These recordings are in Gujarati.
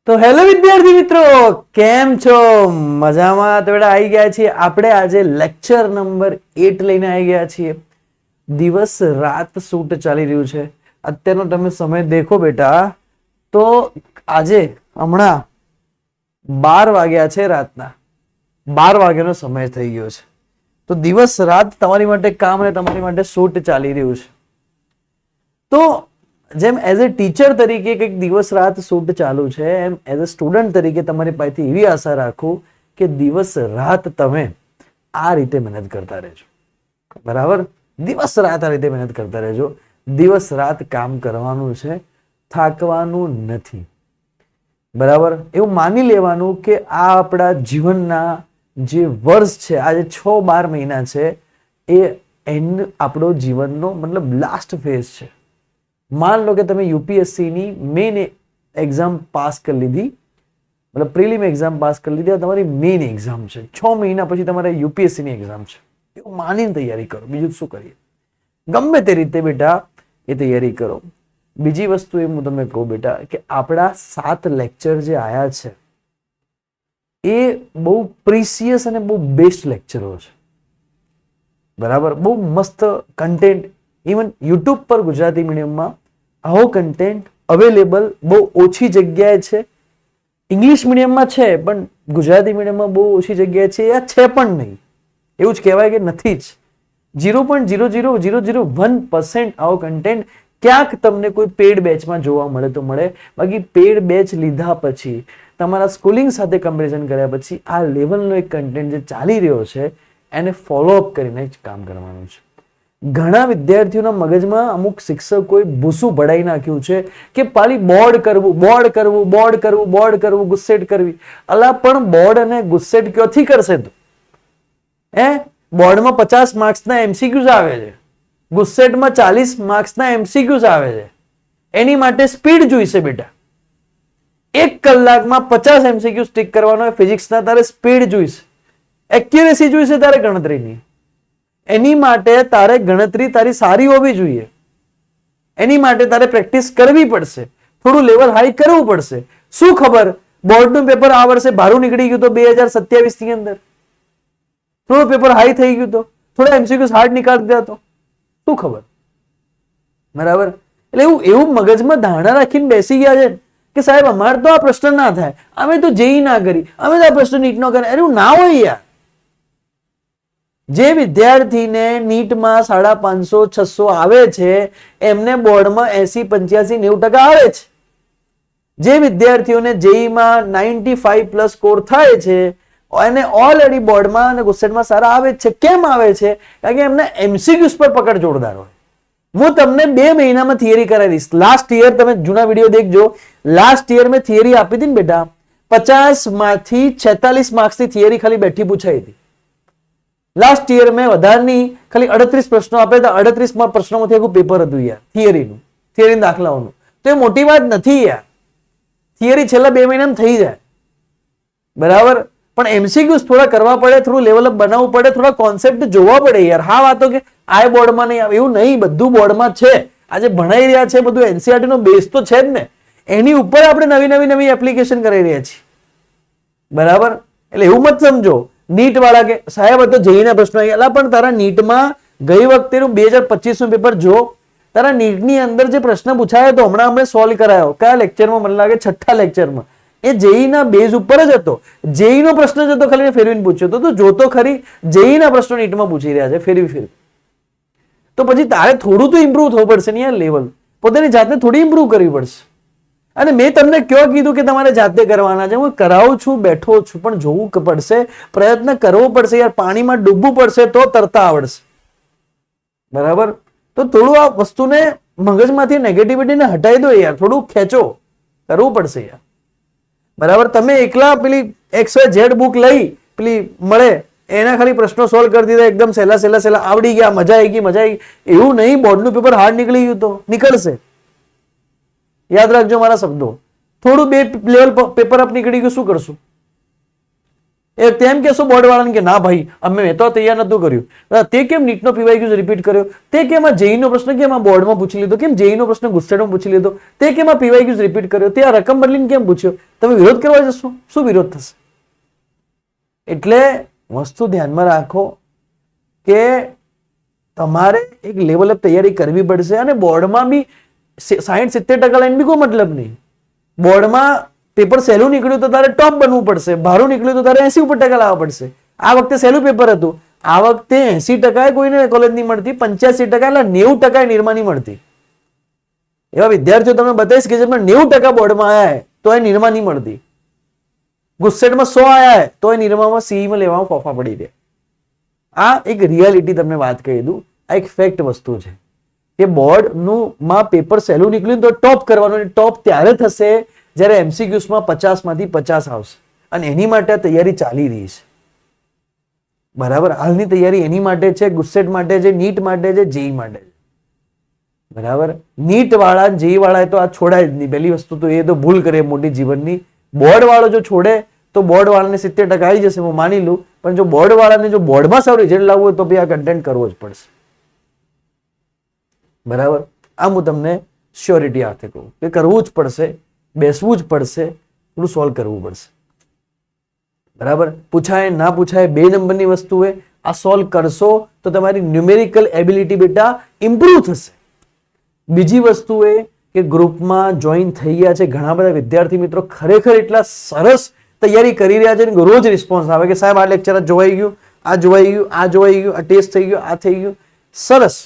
તો હેલો વિદ્યાર્થી મિત્રો, કેમ છો? મજામાં? તો બેટા આવી ગયા છીએ આપણે આજે લેક્ચર નંબર 8 લઈને આવી ગયા છીએ. દિવસ રાત શૂટ ચાલી રહ્યું છે. અત્યારનો તમે સમય દેખો બેટા, તો આજે હમણાં 12 વાગ્યા છે, રાતના 12 વાગ્યાનો સમય થઈ ગયો છે. તો દિવસ રાત તમારી માટે કામ અને તમારી માટે શૂટ ચાલી રહ્યું છે. તો જેમ એઝ એ ટીચર તરીકે કંઈક દિવસ રાત શૂટ ચાલુ છે, એમ એઝ અ સ્ટુડન્ટ તરીકે તમારી પાસેથી એવી આશા રાખું કે દિવસ રાત તમે આ રીતે મહેનત કરતા રહેજો. બરાબર? દિવસ રાત આ રીતે મહેનત કરતા રહેજો. દિવસ રાત કામ કરવાનું છે, થાકવાનું નથી. બરાબર? એવું માની લેવાનું કે આ આપણા જીવનના જે વર્ષ છે, આ જે 6-12 મહિના છે, એ આપણો જીવનનો મતલબ લાસ્ટ ફેઝ છે. मान लो कि તમે યુપીએસસી ની મેઇન એક્ઝામ પાસ કરી લીધી, મતલબ પ્રિલિમ એક્ઝામ પાસ કરી લીધી, તમારી મેઇન એક્ઝામ છે. 6 મહિના પછી તમારે યુપીએસસી ની એક્ઝામ છે. એવું માનીને તૈયારી કરો, બીજું શું કરીએ? ગમે તે રીતે બેટા એ તૈયારી કરો. બીજી વસ્તુ એ હું તમને કહું બેટા કે આપણા 7 લેક્ચર જે આયા છે એ બહુ પ્રીસિયસ અને બહુ બેસ્ટ લેક્ચરો છે. બરાબર? બહુ મસ્ત કન્ટેન્ટ. ઇવન યુટ્યુબ પર ગુજરાતી મીડિયમમાં આવો કન્ટેન્ટ અવેલેબલ બહુ ઓછી જગ્યાએ છે. ઇંગ્લિશ મીડિયમમાં છે પણ ગુજરાતી મીડિયમમાં બહુ ઓછી જગ્યાએ છે, યા છે પણ નહીં, એવું જ કહેવાય કે નથી જ. 0.00001% આવો કન્ટેન્ટ ક્યાંક તમને કોઈ પેડ બેચમાં જોવા મળે તો મળે, બાકી પેડ બેચ લીધા પછી તમારા સ્કૂલિંગ સાથે કમ્પેરિઝન કર્યા પછી આ લેવલનો એક કન્ટેન્ટ જે ચાલી રહ્યો છે એને ફોલોઅપ કરીને જ કામ કરવાનું છે. ઘણા વિદ્યાર્થીઓના મગજમાં અમુક શિક્ષકોએ ભૂસું ભડાઈ નાખ્યું છે કે પાલી બોર્ડ કરવું, બોર્ડ કરવું, બોર્ડ કરવું, બોર્ડ કરવું, ગુસ્સેટ કરવી. અલા પણ બોર્ડ અને ગુસ્સેટ ક્યાંથી કરશે તું? બોર્ડમાં 50 માર્ક્સના એમસીક્યુઝ આવે છે, ગુસ્સેટમાં 40 માર્ક્સના એમસીક્યુઝ આવે છે. એની માટે સ્પીડ જોઈશે બેટા. 1 કલાકમાં 50 એમસીક્યુ સ્ટીક કરવાનો હોય ફિઝિક્સના, તારે સ્પીડ જોઈશે, એક્યુરેસી જોઈશે તારે ગણતરીની. એની માટે તારે ગણતરી તારી સારી હોવી જોઈએ. એની માટે તારે પ્રેક્ટિસ કરવી પડશે, થોડું લેવલ હાઈ કરવું પડશે. શું ખબર બોર્ડનું પેપર આ વર્ષે ભારું નીકળી ગયું તો 2027 ની અંદર થોડું પેપર હાઈ થઈ ગયું તો થોડા એમસીક્યુઝ હાર્ડ નીકાળી દેતો, શું ખબર? બરાબર? એટલે એવું મગજમાં ધારણા રાખીને બેસી ગયા છે કે સાહેબ અમારે તો આ પ્રશ્ન ના થાય, અમે તો જેઈ ના કરી, અમે તો આ પ્રશ્ન નીટ નો કરે. એવું ના હોય યાર. જે વિદ્યાર્થીને નીટમાં 550-600 આવે છે એમને બોર્ડમાં 80-85-90% આવે છે. જે વિદ્યાર્થીઓને જેઈમાં 95+ સ્કોર થાય છે એને ઓલરેડી બોર્ડમાં અને ગુસ્સેટમાં સારા આવે છે. કેમ આવે છે? કારણ કે એમના એમસીક્યુઝ પર પકડ જોરદાર હોય. હું તમને 2 મહિનામાં થિયરી કરાવી દઈશ. લાસ્ટ યર તમે જૂના વિડીયો દેખજો. લાસ્ટ યર મેં થિયરી આપી હતી ને બેટા, 50 માંથી 46 માર્ક્સની થિયરી ખાલી બેઠી પૂછાઈ હતી. લાસ્ટ યર મેં વધારની ખાલી 38 પ્રશ્નો આપ્યા હતા. 38 પ્રશ્નોમાંથી આખું પેપર હતું યાર થિયરીનું, થિયરી દાખલાઓનું. તો એ મોટી વાત નથી યાર. થિયરી છેલ્લા 2 મહિનામાં થઈ જાય. બરાબર? પણ એમસીક્યુઝ થોડા કરવા પડે, થોડું લેવલ અપ બનાવવું પડે, થોડા કોન્સેપ્ટ જોવા પડે યાર. હા વાતો કે આ બોર્ડમાં નહીં આવે એવું નહીં, બધું બોર્ડમાં છે. આજે ભણાઈ રહ્યા છે બધું એનસીઈઆરટી નો બેઝ તો છે જ ને. એની ઉપર આપણે નવી એપ્લિકેશન કરી રહ્યા છીએ. બરાબર? એટલે એવું મત સમજો નીટ વાળા કે સાહેબ તો જેઈના પ્રશ્નો આવ્યા, પણ તારા નીટમાં ગઈ વખતેનું 2025 નું પેપર જો, તારા નીટની અંદર જે પ્રશ્ન પૂછાયો તો હમણાં સોલ્વ કરાયો. કયા લેક્ચરમાં? મને લાગે 6થા લેક્ચરમાં. એ જેઈના બેઝ ઉપર જ હતો. જેઈનો પ્રશ્ન જ હતો, ખાલી ફેરવીને પૂછ્યો તો. જોતો ખરી જેઈના પ્રશ્નો નીટમાં પૂછી રહ્યા છે ફેરવી. તો પછી તારે થોડું તો ઇમ્પ્રુવ થવું પડશે ને યાર. લેવલ પોતાની જાતને થોડી ઇમ્પ્રુવ કરવી પડશે. અને મેં તમને ક્યાં કીધું કે તમારે જાતે કરવાના છે? હું કરાવું છું, બેઠો છું, પણ જોવું પડશે, પ્રયત્ન કરવો પડશે યાર. પાણીમાં ડૂબવું પડશે તો તરતા આવડશે. બરાબર? તો થોડું આ વસ્તુને મગજમાંથી નેગેટિવિટીને હટાવી દો યાર, થોડું ખેંચો, કરવું પડશે યાર. બરાબર? તમે એકલા પેલી XYZ બુક લઈ પેલી મળે એના ખાલી પ્રશ્નો સોલ્વ કરી દીધા, એકદમ સહેલા આવડી ગયા, મજા આવી ગઈ. એવું નહીં. બોર્ડનું પેપર હાર્ડ નીકળી ગયું તો નીકળશે. યાદ રાખજો મારા શબ્દો. થોડું 2 લેવલ પેપર અપ નીકળી ગયું, શું કરશું? એ તેમ કહેશો બોર્ડ વાળાને કે ના ભાઈ મેં તો તૈયાર નતું કર્યું, તે કેમ નીટનો પીવાયક્યુ રિપીટ કર્યો, તે કેમ આ જેઈ નો પ્રશ્ન કેમ આ બોર્ડમાં પૂછી લીધો, કેમ જેઈ નો પ્રશ્ન ગુસ્સેટમાં પૂછી લીધો, તે કેમ આ પીવાયક્યુ રિપીટ કર્યો, તે આ રકમ બદલીને કેમ પૂછ્યો, તમે વિરોધ કરવા જશો, શું વિરોધ થશે? એટલે વસ્તુ ધ્યાનમાં રાખો કે તમારે એક લેવલ અપ તૈયારી કરવી પડશે. અને બોર્ડમાં બી 60-70% લાઈન બી કોઈ મતલબ નહીં. બોર્ડમાં પેપર સહેલું નીકળ્યું તો તારે ટોપ બનવું પડશે, ભારું નીકળ્યું તો તારે 80 ઉપર ટકા લાવવા પડશે. આ વખતે સહેલું પેપર હતું, આ વખતે 80% કોઈને કોલેજ નહીં મળતી, 85% એટલે 90% નિર્મા નહીં મળતી. એવા વિદ્યાર્થીઓ તમે બતાવીશ કે જેમાં 90% બોર્ડમાં આવ્યા તો એ નિર્મા નહીં મળતી, ગુસ્સેટમાં 100 આવ્યા તો એ નિર્મામાં સીઈમાં લેવામાં ફોફા પડી દે. આ એક રિયાલિટી તમને વાત કહી દઉં, આ એક ફેક્ટ વસ્તુ છે કે બોર્ડનું માં પેપર સહેલું નીકળ્યું તો ટોપ કરવાનું, ટોપ ત્યારે થશે જ્યારે એમસીક્યુઝમાં 50 માંથી 50 આવશે. અને એની માટે આ તૈયારી ચાલી રહી છે. બરાબર, હાલની તૈયારી એની માટે છે, ગુસ્સેટ માટે છે, નીટ માટે છે, જેઈ માટે છે. બરાબર, નીટ વાળા જેઈ વાળા તો આ છોડાય જ નહીં. પહેલી વસ્તુ તો એ તો ભૂલ કરે મોટી જીવનની. બોર્ડ વાળો જો છોડે તો બોર્ડ વાળાને 70% આવી જશે, હું માની લઉં, પણ જો બોર્ડ વાળાને જો બોર્ડમાં સારું રિઝલ્ટ લાવવું હોય તો ભાઈ આ કન્ટેન્ટ કરવો જ પડશે. બરાબર, આ હું તમને શ્યોરિટી સાથે કહું કે કરવું જ પડશે, બેસવું જ પડશે, થોડું સોલ્વ કરવું પડશે. બરાબર, પૂછાય ના પૂછાય 2 નંબરની વસ્તુ હોય, આ સોલ્વ કરશો તો તમારી ન્યુમેરિકલ એબિલિટી બેટા ઇમ્પ્રુવ થશે. બીજી વસ્તુ એ કે ગ્રુપમાં જોઈન થઈ ગયા છે ઘણા બધા વિદ્યાર્થી મિત્રો, ખરેખર એટલા સરસ તૈયારી કરી રહ્યા છે, રોજ રિસ્પોન્સ આવે કે સાહેબ આ લેક્ચર જોવાઈ ગયું, આ જોવાઈ ગયું, આ જોવાઈ ગયું, આ ટેસ્ટ થઈ ગયો, આ થઈ ગયું. સરસ.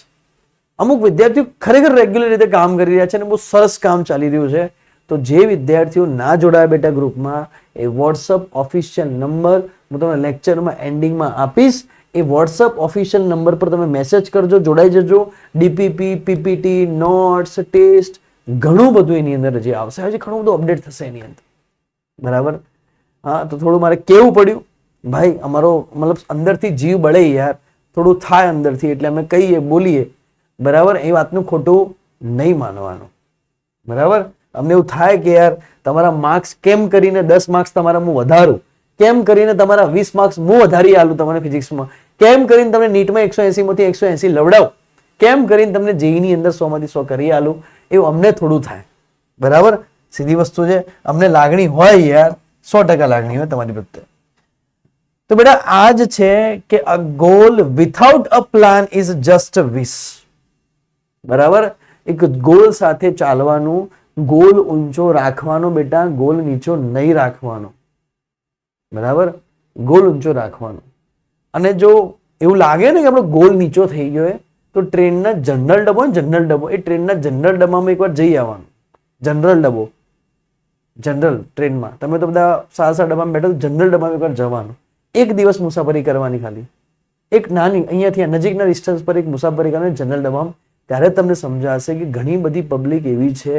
અમુક વિદ્યાર્થીઓ ખરેખર રેગ્યુલર રીતે કામ કરી રહ્યા છે અને બહુ સરસ કામ ચાલી રહ્યું છે. તો જે વિદ્યાર્થીઓ ના જોડાયા બેટા ગ્રુપમાં, એ વોટ્સઅપ ઓફિશિયલ નંબર હું તમને લેક્ચરમાં એન્ડિંગમાં આપીશ. એ વોટ્સઅપ ઓફિશિયલ નંબર પર તમે મેસેજ કરજો, જોડાઈ જજો. ડીપીપી, પીપીટી, નોટ્સ, ટેસ્ટ ઘણું બધું એની અંદર જે આવશે, હજી ઘણું બધું અપડેટ થશે એની અંદર. બરાબર, હા, તો થોડું મારે કેવું પડ્યું ભાઈ, અમારો મતલબ અંદરથી જીવ બળે યાર, થોડું થાય અંદરથી એટલે અમે કહીએ બોલીએ. બરાબર, એ વાતનું ખોટું નહીં માનવાનું. બરાબર, અમને એવું થાય કે યાર તમારા માર્ક્સ કેમ કરીને 10 માર્ક્સ તમારા હું વધારું, કેમ કરીને તમારા 20 માર્ક્સ હું વધારી આલું તમને ફિઝિક્સમાં, કેમ કરીને તમને નીટમાં 180 માંથી 180 લવડાવ, કેમ કરીને તમને જેઈ ની અંદર 100 માંથી 100 કરી આલું, એવું અમને થોડું થાય. બરાબર, સીધી વસ્તુ છે, અમને લાગણી હોય યાર, 100% લાગણી હોય તમારી પ્રત્યે. તો બેટા આ જ છે કે a goal without a plan is just a wish. બરાબર, એક ગોલ સાથે ચાલવાનું, ગોલ ઊંચો રાખવાનો બેટા, ગોલ નીચો નહીં રાખવાનો. બરાબર, ગોલ ઊંચો રાખવાનો. અને જો એવું લાગે ને કે આપણો ગોલ નીચો થઈ ગયો તો ટ્રેનના જનરલ ડબ્બો, જનરલ ડબ્બો, એ ટ્રેનના જનરલ ડબ્બામાં એકવાર જઈ આવવાનું. જનરલ ડબ્બો, જનરલ ટ્રેનમાં તમે તો બધા સારા ડબ્બામાં બેઠો, જનરલ ડબ્બામાં એકવાર જવાનું. એક દિવસ મુસાફરી કરવાની, ખાલી એક નાની અહીંયાથી નજીકના ડિસ્ટન્સ પર એક મુસાફરી કરવાની જનરલ ડબ્બામાં. ત્યારે તમને સમજાશે કે ઘણી બધી પબ્લિક એવી છે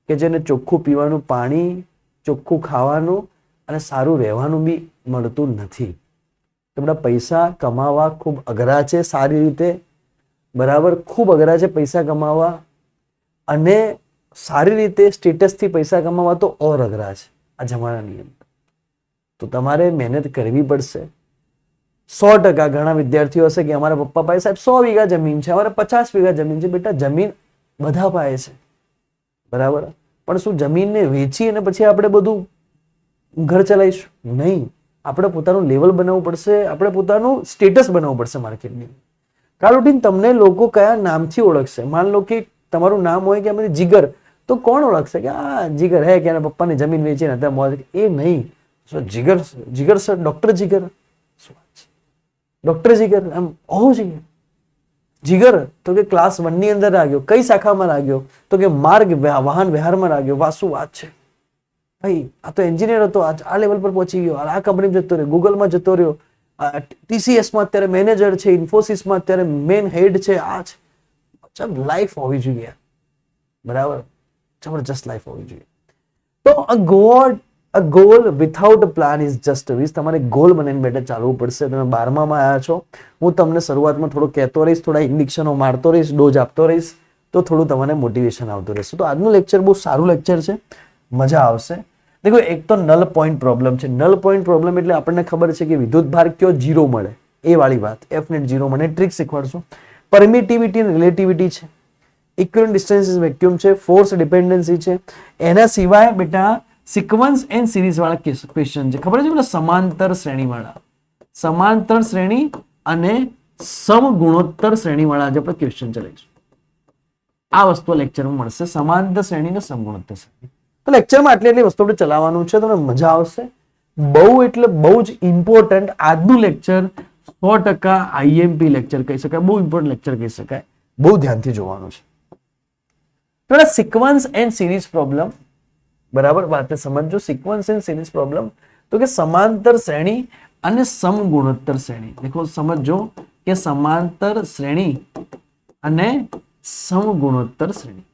કે જેને ચોખ્ખું પીવાનું પાણી, ચોખ્ખું ખાવાનું અને સારું રહેવાનું બી મળતું નથી. તમને પૈસા કમાવા ખૂબ અઘરા છે સારી રીતે. બરાબર, ખૂબ અઘરા છે પૈસા કમાવા, અને સારી રીતે સ્ટેટસથી પૈસા કમાવા તો ઓર અઘરા છે આ જમાનાની અંદર. તો તમારે મહેનત કરવી પડશે. 100% ઘણા વિદ્યાર્થીઓ હશે કે અમારા પપ્પા પાસે સાહેબ 100 વીઘા જમીન છે, અમારે 50 વીઘા જમીન છે. બેટા જમીન બધા પાસે છે. બરાબર, પણ શું જમીનને વેચી અને પછી આપણે બધું ઘર ચલાવીશું? નહીં. આપણે પોતાનું લેવલ બનાવવું પડશે, આપણે પોતાનું સ્ટેટસ બનાવવું પડશે માર્કેટની. કાલ ઉઠીને તમને લોકો કયા નામથી ઓળખશે? માન લો કે તમારું નામ હોય કે અમારી જીગર, તો કોણ ઓળખશે કે આ જીગર હે કે એના પપ્પાની જમીન વેચીને હતા મોજ? એ નહીં. જીગર, જીગર સર, ડોક્ટર જીગર, ડોક્ટર જીગર એમ હોવું જોઈએ. જીગર તો કે ક્લાસ 1 ની અંદર લાગ્યો, કઈ શાખામાં લાગ્યો? તો કે માર્ગ વાહન વ્યવહારમાં લાગ્યો. વાહ, શું વાત છે ભાઈ, આ તો એન્જિનિયર હતો, આ લેવલ પર પહોંચી ગયો, આ કંપનીમાં જતો રહ્યો, ગૂગલમાં જતો રહ્યો, TCSમાં અત્યારે મેનેજર છે, ઇન્ફોસિસમાં અત્યારે મેન હેડ છે. આ છે લાઈફ હોવી જોઈએ. બરાબર, જબરજસ્ત લાઈફ હોવી જોઈએ. તો a goal without a plan is just a wish. તમારે ગોલ બનાવીને બેટા ચાલવું પડશે. તમે 12મામાં આવ્યા છો, હું તમને શરૂઆતમાં થોડો કહેતો રહીશ, થોડા ઇન્ડિક્શનો મારતો રહીશ, ડોઝ આપતો રહીશ, તો થોડું તમને મોટિવેશન આવતું રહેશે. તો આજનું લેક્ચર બહુ સારું લેક્ચર છે, મજા આવશે. देखो एक तो नल पॉइंट प्रॉब्लम है। नल पॉइंट प्रॉब्लम એટલે આપણને ખબર છે કે વિદ્યુત ભાર કયો જીરો મળે એ વાળી વાત એફ નેટ જીરો મને ટ્રિક શીખવાડશું પરમિટિવિટી અને રિલેટિવિટી છે ઇક્વિવેલન્ટ ડિસ્ટન્સ ઇઝ વેક્યુમ છે ફોર્સ ડિપેન્ડન્સી છે એના સિવાય બેટા સિક્વન્સ એન્ડ સિરીઝ વાળા ક્વેશ્ચન છે ખબર છે પેલા સમાંતર શ્રેણી વાળા સમાંતર શ્રેણી અને સમગુણોત્તર શ્રેણી વાળા આજે આપણે ક્વેશ્ચન ચલાવીશું આ વસ્તુ લેક્ચરમાં મળશે સમાંતર શ્રેણી અને સમગુણોત્તર શ્રેણી તો લેક્ચરમાં આટલી વસ્તુ આપણે ચલાવવાનું છે તમને મજા આવશે બહુ એટલે બહુ જ ઇમ્પોર્ટન્ટ આજનું લેક્ચર 100% આઈએમપી લેક્ચર કહી શકાય બહુ ઇમ્પોર્ટન્ટ લેક્ચર કહી શકાય બહુ ધ્યાનથી જોવાનું છે તો સિક્વન્સ એન્ડ સિરીઝ પ્રોબ્લેમ બરાબર વાતને સમજો સિક્વન્સ એન્ડ સિરીઝ પ્રોબ્લેમ તો કે સમાંતર શ્રેણી અને સમગુણોત્તર શ્રેણી દેખો સમજો કે સમાંતર શ્રેણી અને સમગુણોત્તર શ્રેણી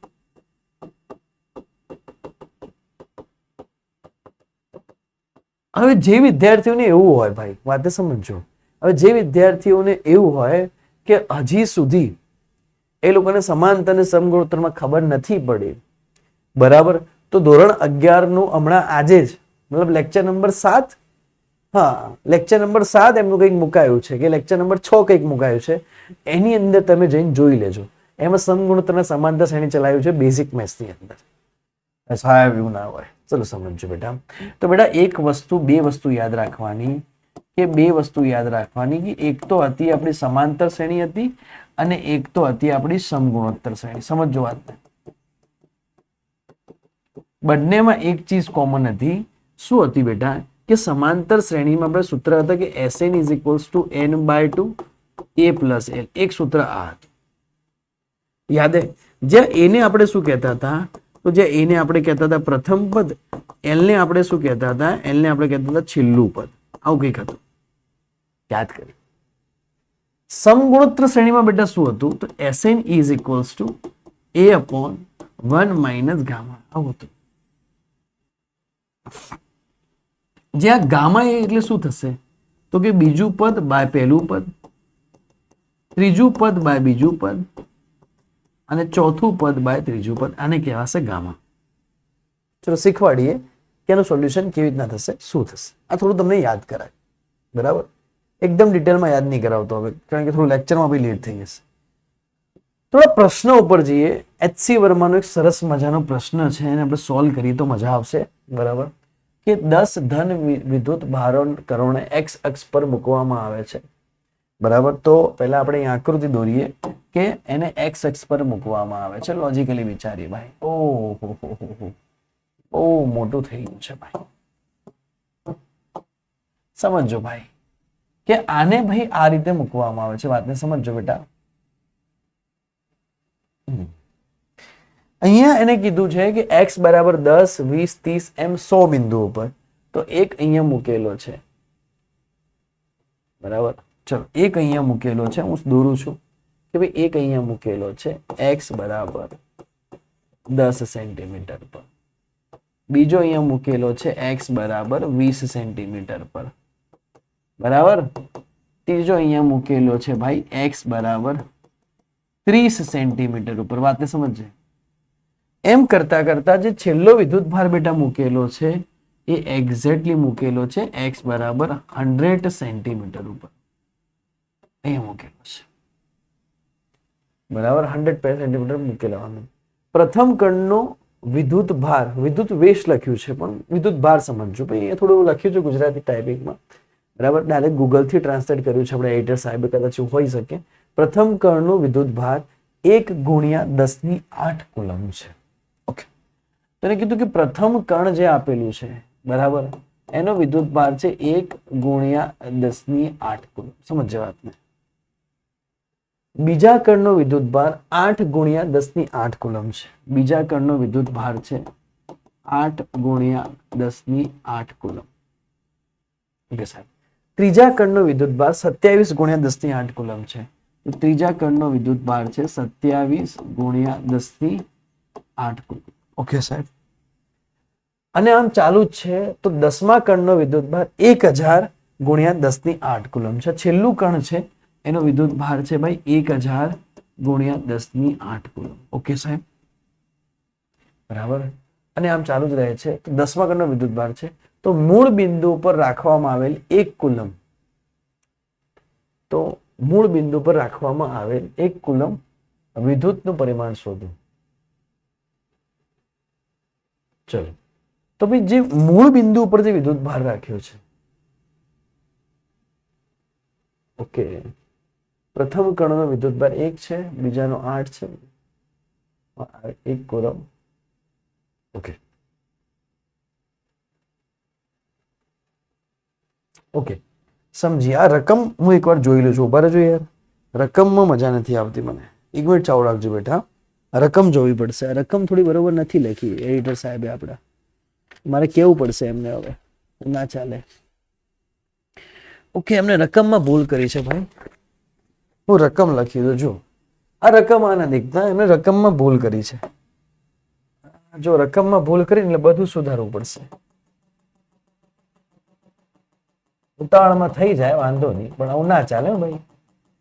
હવે જે વિદ્યાર્થીઓને એવું હોય ભાઈ વાતે સમજો હવે જે વિદ્યાર્થીઓને એવું હોય કે હજી સુધી એ લોકોને સમાંતર અને સમગુણોત્તરમાં ખબર નથી પડી બરાબર તો ધોરણ 11 નું હમણાં આજે જ મતલબ લેક્ચર નંબર 7 હા લેક્ચર નંબર 7 એમનું કંઈક મુકાયું છે કે લેક્ચર નંબર 6 કંઈક મુકાયું છે એની અંદર તમે જઈને જોઈ લેજો એમાં સમગુણોત્તર અને સમાંતર શ્રેણી ચલાવ્યું છે બેઝિક મેથ્સ ની અંદર સાહેબ એવું ના હોય ચલો સમજો બેટા તો બેટા એક વસ્તુ બે વસ્તુ યાદ રાખવાની કે બે વસ્તુ યાદ રાખવાની કે એક તો હતી આપણી સમાંતર શ્રેણી હતી અને એક તો હતી આપણી સમગુણોત્તર શ્રેણી સમજો વાત બંનેમાં એક ચીજ કોમન હતી શું હતી બેટા કે સમાંતર શ્રેણીમાં આપણે સૂત્ર હતા કે Sn = n/2 a + l એક સૂત્ર આ હતું યાદ હે જે એને આપણે શું કહેતા હતા તો જે એને આપણે કહેતા હતા પ્રથમ પદ l ને આપણે શું કહેતા હતા l ને આપણે કહેતા હતા છેલ્લું પદ આવું કંઈક હતું યાદ કરી સમગુણોત્તર શ્રેણીમાં બેટા શું હતું તો Sn = a/1 - ગામા આવું હતું જે આ ગામા એટલે શું થશે તો કે બીજું પદ બાય પહેલું પદ ત્રીજું પદ બાય બીજું પદ અને ચોથું પદ બાય ત્રીજું પદ આને કહેવાશે ગામા ચલો શીખવાડીએ કે એનું સોલ્યુશન કેવી રીતના થશે શું થશે આ થોડું તમને યાદ કરાય બરાબર એકદમ ડિટેલમાં યાદ નહીં કરાવતો હવે કારણ કે થોડું લેક્ચરમાં બી લેટ થઈ જશે થોડા પ્રશ્ન ઉપર જઈએ એચસી વર્માનો એક સરસ મજાનો પ્રશ્ન છે એને આપણે સોલ્વ કરીએ તો મજા આવશે બરાબર કે 10 ધન વિદ્યુત ભારોને x અક્ષ પર મૂકવામાં આવે છે બરાબર તો પહેલા આપણે અહીં આકૃતિ દોરીએ કે એને x અક્ષ પર મૂકવામાં આવે છે લોજિકલી વિચારીએ ભાઈ ઓહો બહુ મોટું થઈ ગયું છે ભાઈ સમજો ભાઈ કે આને ભાઈ આ રીતે મૂકવામાં આવે છે વાતને સમજો બેટા અહીંયા એને કીધું છે કે x = 10 20 30 એમ 100 બિંદુઓ પર તો એક અહીંયા મૂકેલો છે બરાબર ચલો એક અહીંયા મૂકેલો છે હું દોરું છું કે ભાઈ એક અહીંયા મૂકેલો છે x = 10 સેન્ટીમીટર પર બીજો અહીંયા મૂકેલો છે x = 20 સેન્ટીમીટર પર બરાબર ત્રીજો અહીંયા મૂકેલો છે ભાઈ x = 30 સેન્ટીમીટર ઉપર વાતને સમજજે એમ કરતા કરતા જે છેલ્લો વિદ્યુત ભાર બેટા મૂકેલો છે એ એક્ઝેક્ટલી મૂકેલો છે x = 100 સેન્ટીમીટર ઉપર અહીંયા મૂકેલો છે બરાબર 100 સેન્ટીમીટર મૂકેલાવાનું પ્રથમ કણનો વિદ્યુત ભાર વિદ્યુત વેશ લખ્યું છે પણ વિદ્યુત ભાર સમજજો ભાઈ અહીંયા થોડું લખ્યું છે ગુજરાતી ટાઈપિંગમાં બરાબર ડાયરેક્ટ ગૂગલ થી ટ્રાન્સલેટ કર્યું છે આપણે એડિટર સાહેબે કદાચ હોઈ શકે પ્રથમ કણનો વિદ્યુત ભાર 1 × 10⁸ કુલમ છે ઓકે તો એને કીધું કે પ્રથમ કણ જે આપેલું છે બરાબર એનો વિદ્યુત ભાર છે 1 × 10⁸ કુલમ સમજજો વાતને બીજા કણનો વિદ્યુત ભાર 8 × 10⁸ કુલમ છે બીજા કણનો વિદ્યુત ભાર છે 8 × 10⁸ કુલમ ઓકે સાહેબ ત્રીજા કણનો વિદ્યુત ભાર 27 × 10⁸ કુલમ છે ત્રીજા કણનો વિદ્યુત ભાર છે 27 × 10⁸ કુલમ ઓકે સાહેબ અને આમ ચાલુ જ છે તો 10મા કણનો વિદ્યુત ભાર 1000 × 10⁸ કુલમ છે છેલ્લું કણ છે એનો વિદ્યુત ભાર છે ભાઈ 1000 × 10⁸ કુલમ ઓકે સાહેબ બરાબર અને આમ ચાલુ જ રહે છે, તો 10મા ક્રમનો વિદ્યુતભાર છે, તો મૂળ બિંદુ પર રાખવામાં આવેલ 1 કુલમ, તો મૂળ બિંદુ પર રાખવામાં આવેલ 1 કુલમ વિદ્યુતનું પરિમાણ શોધો. ચલો, તો ભાઈ જે મૂળ બિંદુ ઉપર જે વિદ્યુતભાર રાખ્યો છે, ઓકે, પ્રથમ કણનો વિદ્યુતભાર 1 છે, બીજાનો 8 છે, 1 કુલમ. ઓકે ઓકે, સમજી. આ રકમ હું એકવાર જોઈ લઉં છું. ઉભા રહેજો યાર, રકમમાં મજા નથી આવતી મને. 1 મિનિટ ચાલુ રાખજો બેટા, રકમ જોવી પડશે. રકમ થોડી બરોબર નથી લખી એડિટર સાહેબે આપણા, મારે કેવું પડશે એમને, હવે ના ચાલે. ઓકે, એમને રકમમાં ભૂલ કરી છે ભાઈ, હું રકમ લખી દઉં. જો આ રકમ આના દીકતા, એમને રકમમાં ભૂલ કરી છે. જો રકમમાં ભૂલ કરી એટલે બધું સુધારવું પડશે. ઉતાવળમાં થઈ જાય વાંધો નહીં, પણ આવું ના ચાલે ભાઈ,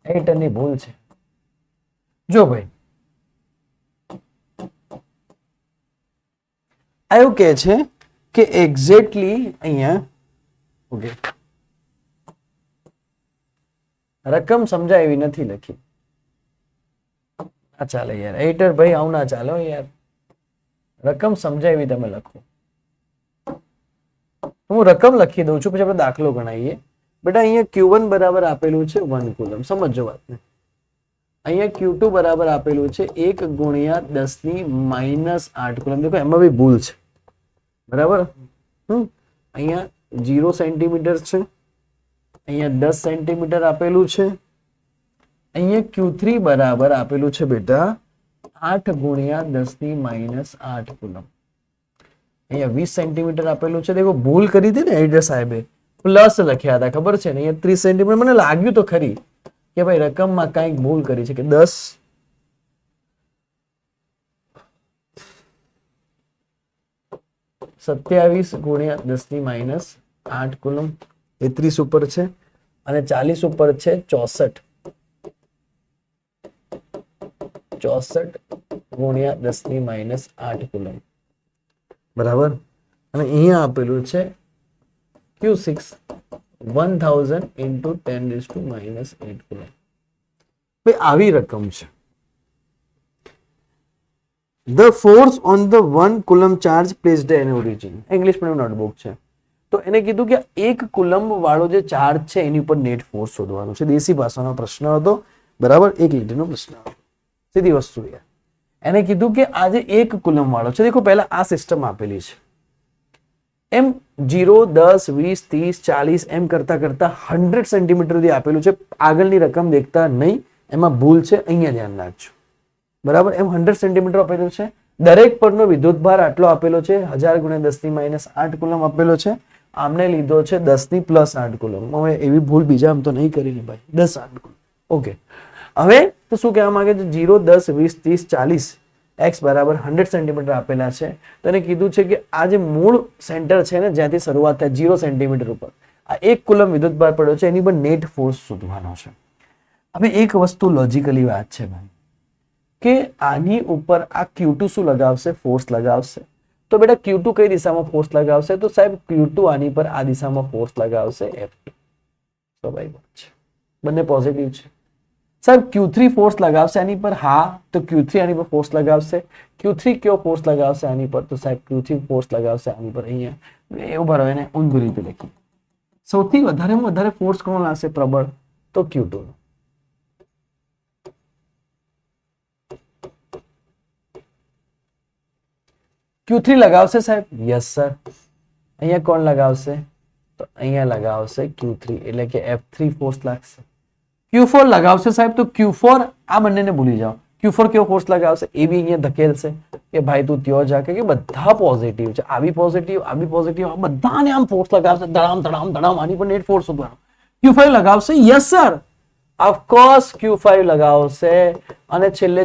એડિટરની ભૂલ છે. જો ભાઈ આ એવું કહે છે કે એક્ઝેક્ટલી અહીંયા, ઓકે, રકમ સમજાય એવી નથી લખી. આ ચાલે યાર એડિટર ભાઈ, આવું ના ચાલે યાર, રકમ સમજાય એવી તમે લખો. હું રકમ લખી દઉં છું, પછી આપણે દાખલો ગણાવીએ. બેટા અહીંયા Q1 બરાબર આપેલું છે 1 કુલમ, સમજો વાતને. અહીંયા Q2 બરાબર આપેલું છે 1 ગુણ્યા 10⁻8 કુલમ. દેખો એમાં બી ભૂલ છે, બરાબર. અહીંયા 0 સેન્ટીમીટર છે, અહીંયા 10 સેન્ટીમીટર આપેલું છે. અહીંયા Q3 બરાબર આપેલું છે બેટા 8 ગુણ્યા 10⁻8 કુલમ. અહીંયા 20 સેન્ટીમીટર આપેલું છે. દેખો ભૂલ કરી હતી ને એડિટર સાહેબે, પ્લસ લખ્યા હતા, ખબર છે ને. અહીંયા 30 સેન્ટીમીટર, મને લાગ્યું તો ખરી કે ભાઈ રકમમાં કંઈક ભૂલ કરી છે, કે 10 27 ગુણ્યા 10⁻8 કુલમ એ 30 ઉપર છે, અને 40 ઉપર છે 64 ગુણ્યા 10⁻8 કુલમ, બરાબર. અને અહીંયા આપેલું છે Q6 1000 into 10⁻8 કુલમ. ભાઈ આવી રકમ છે. The force on the 1 coulomb charge placed at origin. English medium notebook છે, તો એને કીધું કે 1 કુલમ્બ વાળો જે ચાર્જ છે એની ઉપર નેટ ફોર્સ શોધવાનો છે. દેશી ભાષાનો પ્રશ્ન હતો, બરાબર, 1 લીટીનો પ્રશ્ન હતો, સીધી વસ્તુ. એને કીધું કે આ જે 1 કુલમ્બ વાળો છે, દેખો પહેલા આ સિસ્ટમ આપેલી છે, એમ 0 10 20 30 40 એમ કરતા કરતા 100 સેન્ટીમીટર થી આપેલું છે. આગળની રકમ દેખતા નહીં, એમાં ભૂલ છે, અહીંયા ધ્યાન રાખજો, બરાબર. એમ 100 સેન્ટીમીટર આપેલું છે. દરેક પરનો વિદ્યુતભાર આટલો આપેલો છે, 1000 ગુણ્યા 10⁻8 કુલમ આપેલો છે. આમને લીધો છે 10⁻8 કુલમ. હવે એવી ભૂલ બીજા આમ તો નહીં કરી ભાઈ, 10 કુલમ. ઓકે, હવે તો શું કહેવા માંગે છે, 0 10 20 30 40 x બરાબર 100 સેન્ટીમીટર આપેલા છે. તો એને કીધું છે કે આ જે મૂળ સેન્ટર છે ને, જ્યાંથી શરૂઆત થાય 0 સેન્ટીમીટર ઉપર આ 1 કુલમ વિદ્યુતભાર પડ્યો છે, એની પર નેટ ફોર્સ શોધવાનો છે. હવે એક વસ્તુ લોજિકલી વાત છે ભાઈ, કે આની ઉપર આ Q2 શું લગાવશે, ફોર્સ લગાવશે. તો બેટા Q2 કઈ દિશામાં ફોર્સ લગાવશે, તો સાહેબ Q2 આની પર આ દિશામાં ફોર્સ લગાવશે F2. સ્વાભાવિક છે, બંને પોઝિટિવ છે. સાહેબ Q3 ફોર્સ લગાવશે આની પર, હા, તો Q3 આની પર ફોર્સ લગાવશે. Q3 કયો ફોર્સ લગાવશે આની પર, તો સાહેબ Q3 ફોર્સ લગાવશે આની પર. અહીંયા એવું ભરો, એને ઊંધું રીતે લખ્યું. સૌથી વધારેમાં વધારે ફોર્સ કોણ લાવશે પ્રબળ, તો Q2. Q3 લગાવશે સાહેબ, યસ સર. અહીંયા કોણ લગાવશે, તો અહીંયા લગાવશે Q3, એટલે કે F3 ફોર્સ લાગશે. Q4 લગાવશે સાહેબ, તો Q4 આ બંનેને ભૂલી જાઓ. Q4 કેવો ફોર્સ લગાવશે, એ બી અહીંયા ધકેલશે કે ભાઈ તું ત્યો જા, કે બધા પોઝિટિવ છે, આ બી પોઝિટિવ, આ બી પોઝિટિવ, આ બધાને આમ ફોર્સ લગાવશે, ધડામ ધડામ ધડામ, આની પર નેટ ફોર્સ શોધવાનો. Q5 લગાવશે, યસ સર, ઓફકોર્સ Q5 લગાવશે. અને છેલ્લે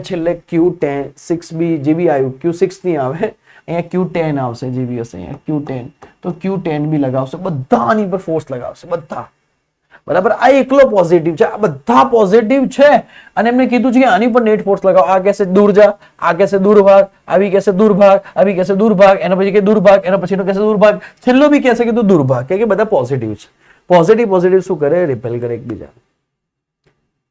Q10 6b જે બી આવ્યું, Q6 નહીં આવે, અહીંયા Q10 આવશે, જે બી હશે અહીંયા Q10, તો Q10 બી લગાવશે, બધા આની પર ફોર્સ લગાવશે, બધા. બરાબર. આ એકલો પોઝિટિવ છે, આ બધા પોઝિટિવ છે અને એમને કીધું છે કે આની પર નેટ ફોર્સ લગાવો. આ કહેશે દૂર જા, આ કહેશે દૂર ભાગ, આવી કહેશે દૂર ભાગ, આવી કહેશે દૂર ભાગ, એના પછી કે દૂર ભાગ, એના પછીનો કહેશે દૂર ભાગ, છેલ્લો બી કહેશે કે તું દૂર ભાગ, કે બધા પોઝિટિવ છે. પોઝિટિવ પોઝિટિવ શું કરે? રિપેલ કરે એકબીજા.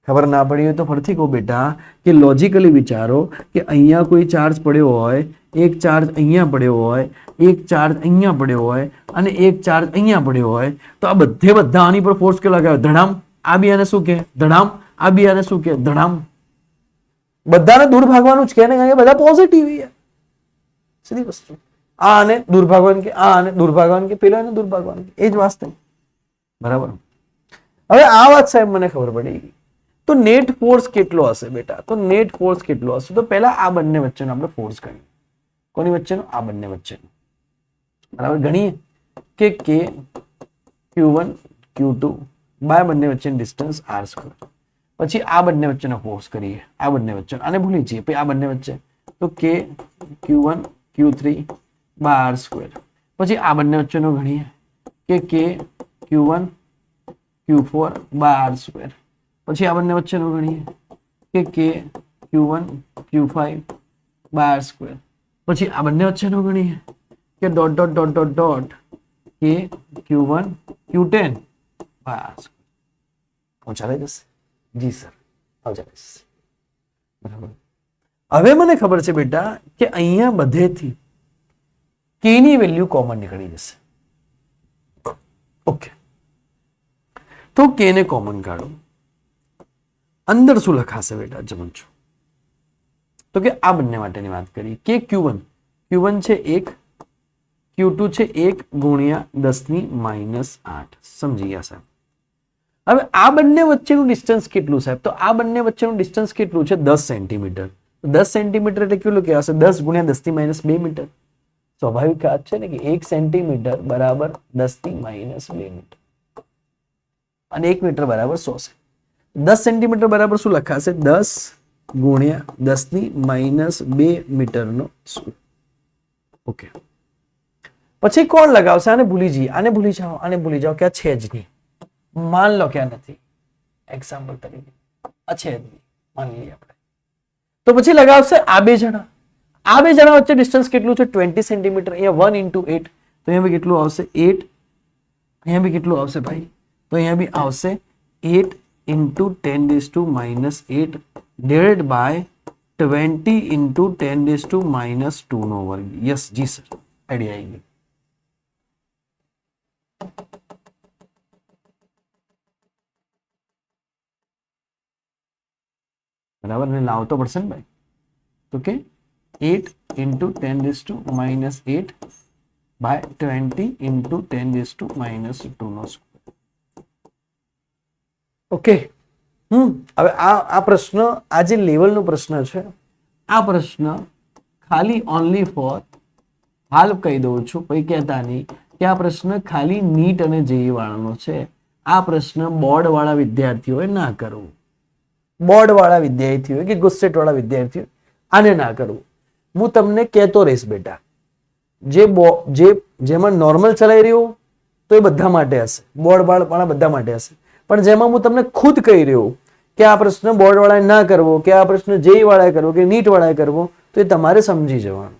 ખબર ના પડી હોય તો ફરીથી કહું બેટા કે લોજિકલી વિચારો કે અહીંયા કોઈ ચાર્જ પડ્યો હોય, એક ચાર્જ અહીંયા પડ્યો હોય, એક ચાર્જ અહીંયા પડ્યો હોય અને એક ચાર્જ અહીંયા પડ્યો હોય, તો આ બધા આની પર ફોર્સ કે લગાવે ધડામ. આ બી આને શું કે? ધડામ. આ બી આને શું કે? ધડામ. બધાને દૂર ભાગવાનું જ કે ને, કારણ કે બધા પોઝિટિવ છે. સીધી વસ્તુ. આ આને દૂર ભાગવાનું કે, આ આને દૂર ભાગવાનું કે, પેલા આને દૂર ભાગવાનું કે, એ જ વાસ્તવ. બરાબર. હવે આ વાત સાહેબ મને ખબર પડી ગઈ. તો નેટ ફોર્સ કેટલો હશે બેટા? તો નેટ ફોર્સ કેટલો હશે? તો પહેલા આ બંને વચ્ચેનો આપણે ફોર્સ ગણીએ. કોની વચ્ચેનો? આ બંને વચ્ચેનો. બરાબર. ગણીએ કે કે Q1 Q2 બાય બંને વચ્ચેની ડિસ્ટન્સ r². પછી આ બંને વચ્ચેનો ફોર્સ કરીએ, આ બંને વચ્ચેનો, આને ભૂલી જઈએ. પછી આ બંને વચ્ચે તો કે Q1 Q3 બાય r². પછી આ બંને વચ્ચેનો ગણીએ કે Q1 Q4 બાય r². પછી આ બંને વચ્ચેનો ગણીએ કે Q1 Q5 બાય r². પછી આ બંને વચ્ચેનો ગણીએ કે dot dot dot dot dot કે Q1 Q10 બાય r². પહોંચાડી જશે? જી સર, પહોંચાડી જશે. બરાબર. હવે મને ખબર છે બેટા કે અહીંયા બધેથી k ની વેલ્યુ કોમન નીકળી જશે. ઓકે, તો k ને કોમન કાઢો. અંદર શું લખાશે બેટા? સમજો તો કે આ બંને માટેની વાત કરી કે Q1 છે 1, Q2 છે 1 ગુણ્યા 10 ની -8. સમજી ગયા સાહેબ? હવે આ બંને વચ્ચેનું ડિસ્ટન્સ કેટલું સાહેબ? તો આ બંને વચ્ચેનું ડિસ્ટન્સ કેટલું છે? 10 સેન્ટીમીટર. 10 સેન્ટીમીટર એટલે કેટલું કહેવાશે? 10 ગુણ્યા 10 ની -2 મીટર. સ્વાભાવિક વાત છે ને કે 1 સેન્ટીમીટર બરાબર 10 ની -2 મીટર અને 1 મીટર બરાબર 100 છે. 10 સેન્ટીમીટર બરાબર શું લખાશે? 10 ગુણ્યા 10 ની -2 મીટરનો સ્ક્વેર. ઓકે, પછી કોણ લગાવશે? આને ભૂલી જઈએ, આને ભૂલી જાઓ, આને ભૂલી જાઓ કે આ છે જ નહીં. માન લો કે આ નથી. એક્ઝામ્પલ તરીકે આ છે જ નહીં, માની લઈએ આપણે. તો પછી લગાવશે આ બે જણા. આ બે જણા વચ્ચે ડિસ્ટન્સ કેટલું છે? 20 સેન્ટીમીટર. અહીંયા 1 × 8 તો અહીંયા બી કેટલું આવશે? 8. અહીંયા બી કેટલું આવશે ભાઈ? તો અહીંયા બી આવશે 8 × 10⁻8 divided by 20 × 10⁻2 નો વર્ગ. યસ જી સર, આઈડિયા આવી ગઈ. બરાબર ને? લાવતો પડશે ને ભાઈ. તો કે 8 × 10⁻8 by 20 × 10⁻2 નો સ્ક્વેર. ઓકે. હવે આ પ્રશ્ન, આ જે લેવલનો પ્રશ્ન છે, આ પ્રશ્ન ખાલી ઓનલી ફોર, હાલ કહી દઉં છું, કોઈ કહેતા નહીં કે આ પ્રશ્ન ખાલી નીટ અને જેઈ વાળાનો છે. આ પ્રશ્ન બોર્ડ વાળા વિદ્યાર્થીઓએ ના કરવું. બોર્ડ વાળા વિદ્યાર્થીઓ કે ગુસ્સેટ વાળા વિદ્યાર્થીઓ આને ના કરવું. હું તમને કહેતો રહીશ બેટા, જેમાં નોર્મલ ચલાવી રહ્યું તો એ બધા માટે હશે, બોર્ડ વાળા બધા માટે હશે. પણ જેમાં હું તમને ખુદ કહી રહ્યો કે આ પ્રશ્ન બોર્ડ વાળાએ ના કરવો, કે આ પ્રશ્ન જેઈ વાળાએ કરવો, કે નીટ વાળાએ કરવો, તો એ તમારે સમજી જવાનું.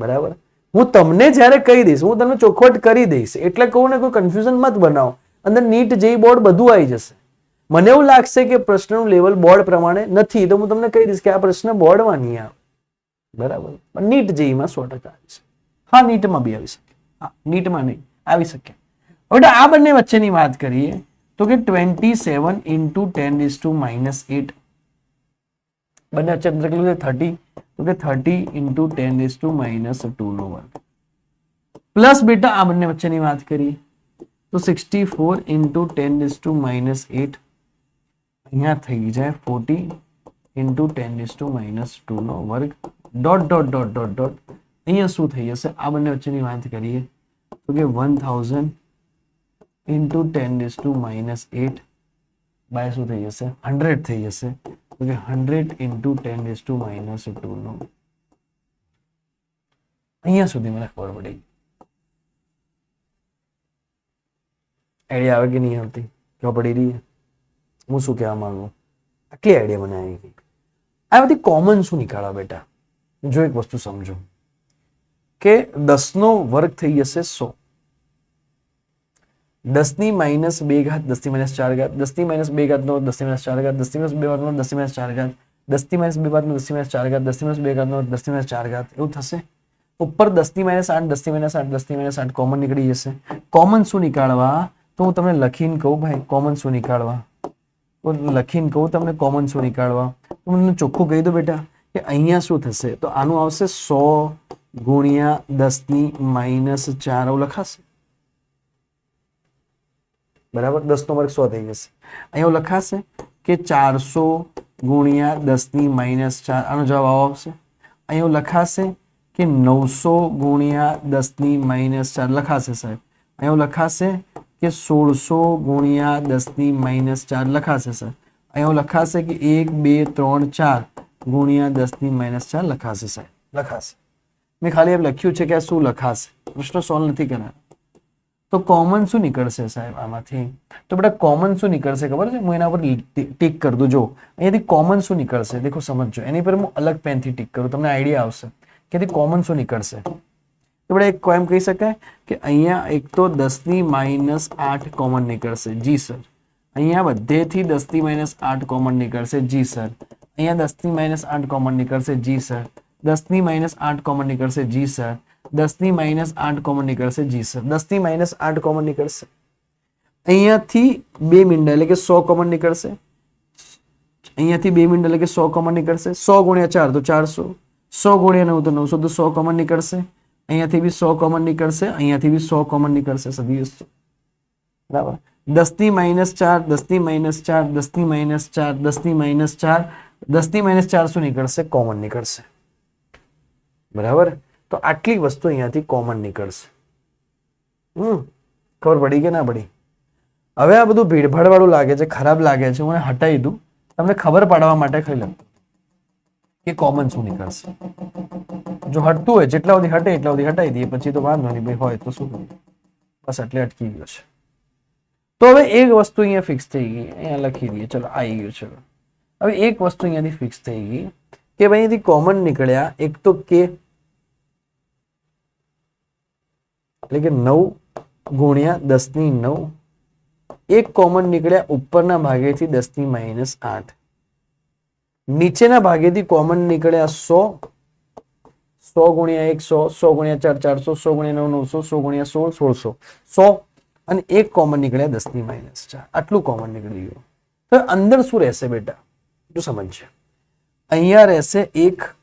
બરાબર? હું તમને જ્યારે કહી દઈશ, હું તમને ચોખવટ કરી દઈશ, એટલે કહું ને, કોઈ કન્ફ્યુઝન મત બનાવો. અંદર નીટ જેઈ બોર્ડ બધું આવી જશે. મને એવું લાગશે કે પ્રશ્નનું લેવલ બોર્ડ પ્રમાણે નથી, તો હું તમને કહી દઈશ કે આ પ્રશ્ન બોર્ડમાં નહીં આવે. બરાબર? પણ નીટ જેઈમાં 100% આવી શકે. હા, નીટમાં બી આવી શકે. હા, નીટમાં નહીં આવી શકે. હવે આ બંને વચ્ચેની વાત કરીએ તો કે 27 × 10⁻8 બંને વચ્ચે અંતર કેટલું છે? 30. તો કે 30 × 10⁻2 નો વર્ગ. પ્લસ બેટા આ બંને વચ્ચેની વાત કરીએ તો 64 × 10⁻8 અહીંયા થઈ જાય 40 × 10⁻2 નો વર્ગ. Dot dot dot dot dot અહીંયા શું થઈ જશે? આ બંને વચ્ચેની વાત કરીએ તો કે 1000 × 10⁻8 બાય શું થઈ જશે? 100 થઈ જશે. તો કે 100 × 10⁻2 નો. અહીંયા સુધી મને ખબર પડી. આઈડિયા આવે કે નહીં આવતી? ખબર પડી રહી હું શું કહેવા માંગુ? આટલી આઈડિયા મને આવી ગઈ. આ બધી કોમન શું નીકાળવા બેટા? જો એક વસ્તુ સમજો કે 10 નો વર્ગ થઈ જશે 100, 10 ની માઇનસ 2 ઘાત 10 ની માઇનસ 4 ઘાત, 10 ની માઇનસ 2 ઘાત નો 10 ની માઇનસ 4 ઘાત, 10 ની માઇનસ 2 ઘાત નો 10 ની માઇનસ 4 ઘાત, 10 ની માઇનસ 2 ઘાત નો 10 ની માઇનસ 4 ઘાત, 10 ની માઇનસ 2 ઘાત નો 10 ની માઇનસ 4 ઘાત, એવું થશે. ઉપર 10 ની માઇનસ 8, 10 ની માઇનસ 8, 10 ની માઇનસ 8 કોમન નીકળી જશે. કોમન શું નીકાળવા? તો હું તમને લખીને કહું ભાઈ, કોમન શું નીકાળવા? લખીને કહું તમને કોમન શું નીકાળવા? તો મને ચોખ્ખું કહી દો બેટા કે અહીંયા શું થશે? તો આનું આવશે 100 ગુણ્યા 10 ની માઇનસ 4 આવું લખાશે. બરાબર, 10 નો વર્ગ 100 થઈ જશે. અહીંયા લખાશે કે 400 ગુણ્યા 10 ની માઇનસ 4, આનો જવાબ આવશે. અહીંયા લખાશે કે 900 ગુણ્યા 10 ની માઇનસ 4 લખાશે સાહેબ. અહીંયા લખાશે કે 1600 ગુણ્યા 10 ની માઇનસ 4 લખાશે સર. અહીંયા લખાશે કે 1 2 3 4 ગુણ્યા 10 ની માઇનસ 4 લખાશે સાહેબ, લખાશે. મેં ખાલી એમ લખ્યું છે કે આ શું લખાશે, પ્રશ્ન સોલ્વ નથી કર્યા. તો કોમન શું નીકળશે સાહેબ આમાંથી? તો બેટા કોમન શું નીકળશે ખબર છે? હું એના પર ટીક કરી દઉં. જો અહીંયાથી કોમન શું નીકળશે દેખો, સમજજો. એની પર હું અલગ પેનથી ટીક કરું, તમને આઈડિયા આવશે કે કોમન શું નીકળશે. તો બેટા એક એમ કહી શકાય કે અહીંયા એક તો 10 ની માઇનસ 8 કોમન નીકળશે. જી સર. અહીંયા બધેથી 10 ની માઇનસ 8 કોમન નીકળશે. જી સર. અહીંયા 10 ની માઇનસ 8 કોમન નીકળશે. જી સર. 10 ની માઇનસ 8 કોમન નીકળશે. જી સર. 10 ની માઇનસ 8 કોમન નીકળશે. જી સર. 10 ની માઇનસ 8 કોમન નીકળશે. અહીંયાથી 2 મીંડા એટલે કે 100 કોમન નીકળશે. અહીંયાથી 2 મીંડા એટલે કે 100 કોમન નીકળશે. 100 ગુણ્યા 4 તો 400, 100 ગુણ્યા 9 તો 900, તો 100 કોમન નીકળશે. અહીંયાથી બી 100 કોમન નીકળશે. અહીંયાથી બી 100 કોમન નીકળશે. બરાબર. 10 ની માઇનસ 4, 10 ની માઇનસ 4, 10 ની માઇનસ 4, 10 ની માઇનસ 4, 10 ની માઇનસ 4 શું નીકળશે? કોમન નીકળશે. બરાબર. તો આટલી વસ્તુ અહીંયાથી કોમન નીકળશે. ખબર પડી કે ના પડી? હવે આ બધું ભીડભાડ વાળું લાગે છે, ખરાબ લાગે છે, હું હટાવી દઉં તમને ખબર પાડવા માટે. ખાઈ લઉં કે કોમન શું નીકળશે. જો હટતું હોય જેટલા સુધી હટે એટલા સુધી હટાવી દઈએ, પછી તો વાંધો નહીં ભાઈ, હોય તો શું કરીએ, બસ એટલે અટકી ગયો છે. તો હવે એક વસ્તુ અહીંયા ફિક્સ થઈ ગઈ, અહીંયા લખી દઈએ, ચલો આવી ગયું છે. હવે એક વસ્તુ અહીંયાથી ફિક્સ થઈ ગઈ કે ભાઈ અહીંથી કોમન નીકળ્યા એક તો કે એટલે કે 9 ગુણ્યા 10 ની 9, એક કોમન નીકળ્યા ઉપરના ભાગેથી 10 ની માઇનસ 8, નીચેના ભાગેથી કોમન નીકળ્યા 100, 100 ગુણ્યા 1 100, 100 ગુણ્યા 4 400, 100 ગુણ્યા 9 900, 100 ગુણ્યા 16 1600, 100 અને એક કોમન નીકળ્યા 10 ની માઇનસ 4. આટલું કોમન નીકળી ગયું. તો અંદર શું રહેશે બેટા? જો સમજશે. અહીંયા રહેશે 1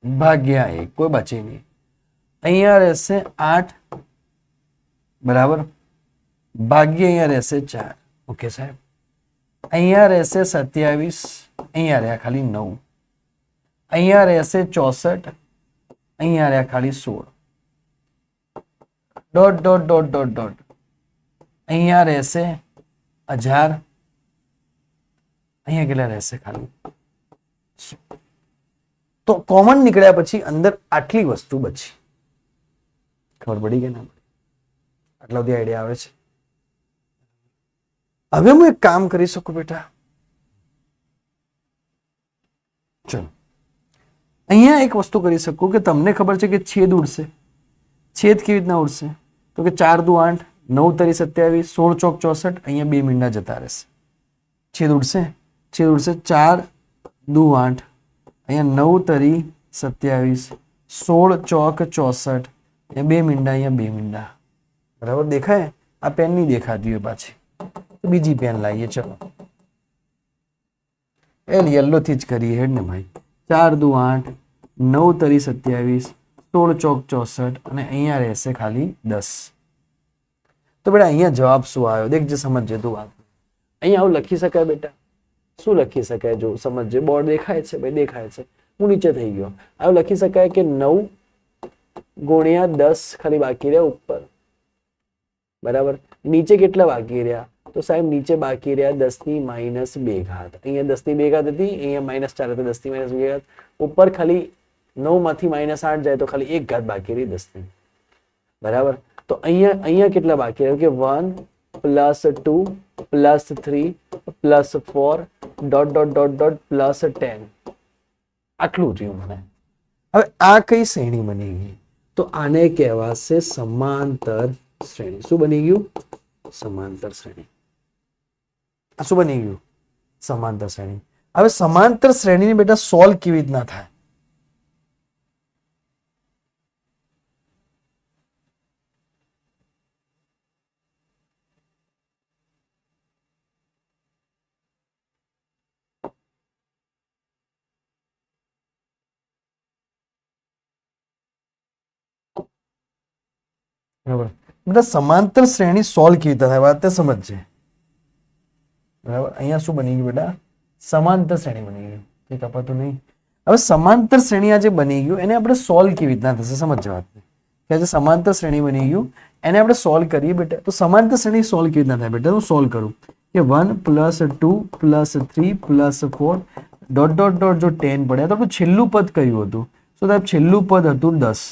ભાગ્યા 1, કોઈ બચે નહીં. અહીંયા રહેશે 8 બરાબર, ભાગ્ય અહીંયા રહેશે 4. ઓકે સાહેબ. અહીંયા રહેશે 27, અહીંયા રહ્યા ખાલી 9. અહીંયા રહેશે 64, અહીંયા રહ્યા ખાલી 16. Dot dot dot dot dot. અહીંયા રહેશે 1000, અહીંયા કેટલા રહેશે? ખાલી 100. તો કોમન નીકળ્યા પછી અંદર આટલી વસ્તુ બચી. ખબર પડી કે ના પડી? આટલા બધી આઈડિયા આવે છે. હવે હું એક કામ કરી શકું બેટા. ચલો અહીંયા એક વસ્તુ કરી શકું કે તમને ખબર છે કે છેદ ઉડશે. છેદ કેવી રીતના ઉડશે? તો કે 4 દુ 8, 9 તરી 27, 16 ચોક 64, અહીંયા 2 મીંડા જતા રહેશે. છેદ ઉડશે. છેદ ઉડશે. 4 દુ 8, અહીંયા 9 તરી 27, 16 ચોક 64, અહીંયા 2 મીંડા, અહીંયા 2 મીંડા. બરાબર દેખાય? આ પેન નહીં દેખાતી હોય પાછી, તો બીજી પેન લાવીએ. ચલો યલો થી જ કરીએ હેડ ને ભાઈ. 4 દુ 8, 9 તરી 27, 16 ચોક 64 અને અહીંયા રહેશે ખાલી 10. તો બેટા અહીંયા જવાબ શું આવ્યો? દેખજે, સમજજે તું વાત. અહીંયા આવું લખી શકાય બેટા? શું લખી શકાય? જો સમજજે. બોર્ડ દેખાય છે ભાઈ? દેખાય છે. હું નીચે થઈ ગયો. આવું લખી શકાય કે 9 ગુણ્યા 10 ખાલી બાકી રહ્યા ઉપર. બરાબર. નીચે કેટલા બાકી રહ્યા? તો સાહેબ નીચે બાકી રહ્યા 10 ની માઇનસ 2 ઘાત. અહીંયા 10 ની 2 ઘાત હતી, અહીંયા માઇનસ 4 હતી, 10 ની માઇનસ 2 ઘાત. ઉપર ખાલી 9 માંથી -8 જાય તો ખાલી 1 ઘાત બાકી રહી 10 ની. બરાબર. તો અહીંયા અહીંયા કેટલા બાકી રહ્યો કે 1 +2 +3 +4 ડોટ ડોટ ડોટ ડોટ +10 આટલું રહ્યું મને. હવે આ કઈ શ્રેણી બની ગઈ? તો આને કહેવાશે સમાંતર શ્રેણી. શું બની ગયું? સમાંતર શ્રેણી. આ શું બની ગયું? સમાંતર શ્રેણી. હવે સમાંતર શ્રેણીને બેટા સોલ્વ કેવી રીતના થાય? બરાબર બેટા સમાંતર શ્રેણી સોલ્વ કેવી રીતે થાય વાત સમજજે. બરાબર અહીંયા શું બની ગયું બેટા? સમાંતર શ્રેણી બની ગયું. કંઈ કપાતું નહીં. હવે સમાંતર શ્રેણી આ જે બની ગયું એને આપણે સોલ્વ કેવી રીતના થશે સમજજે વાત. કે આજે સમાંતર શ્રેણી બની ગયું એને આપણે સોલ્વ કરીએ બેટા. તો સમાંતર શ્રેણી સોલ્વ કેવી રીતના થાય બેટા? હું સોલ્વ કરું કે 1 +2 +3 +4 ડોટ ડોટ ડોટ જો 10 પડ્યા તો આપણું છેલ્લું પદ કયું હતું? તો સાહેબ છેલ્લું પદ હતું 10.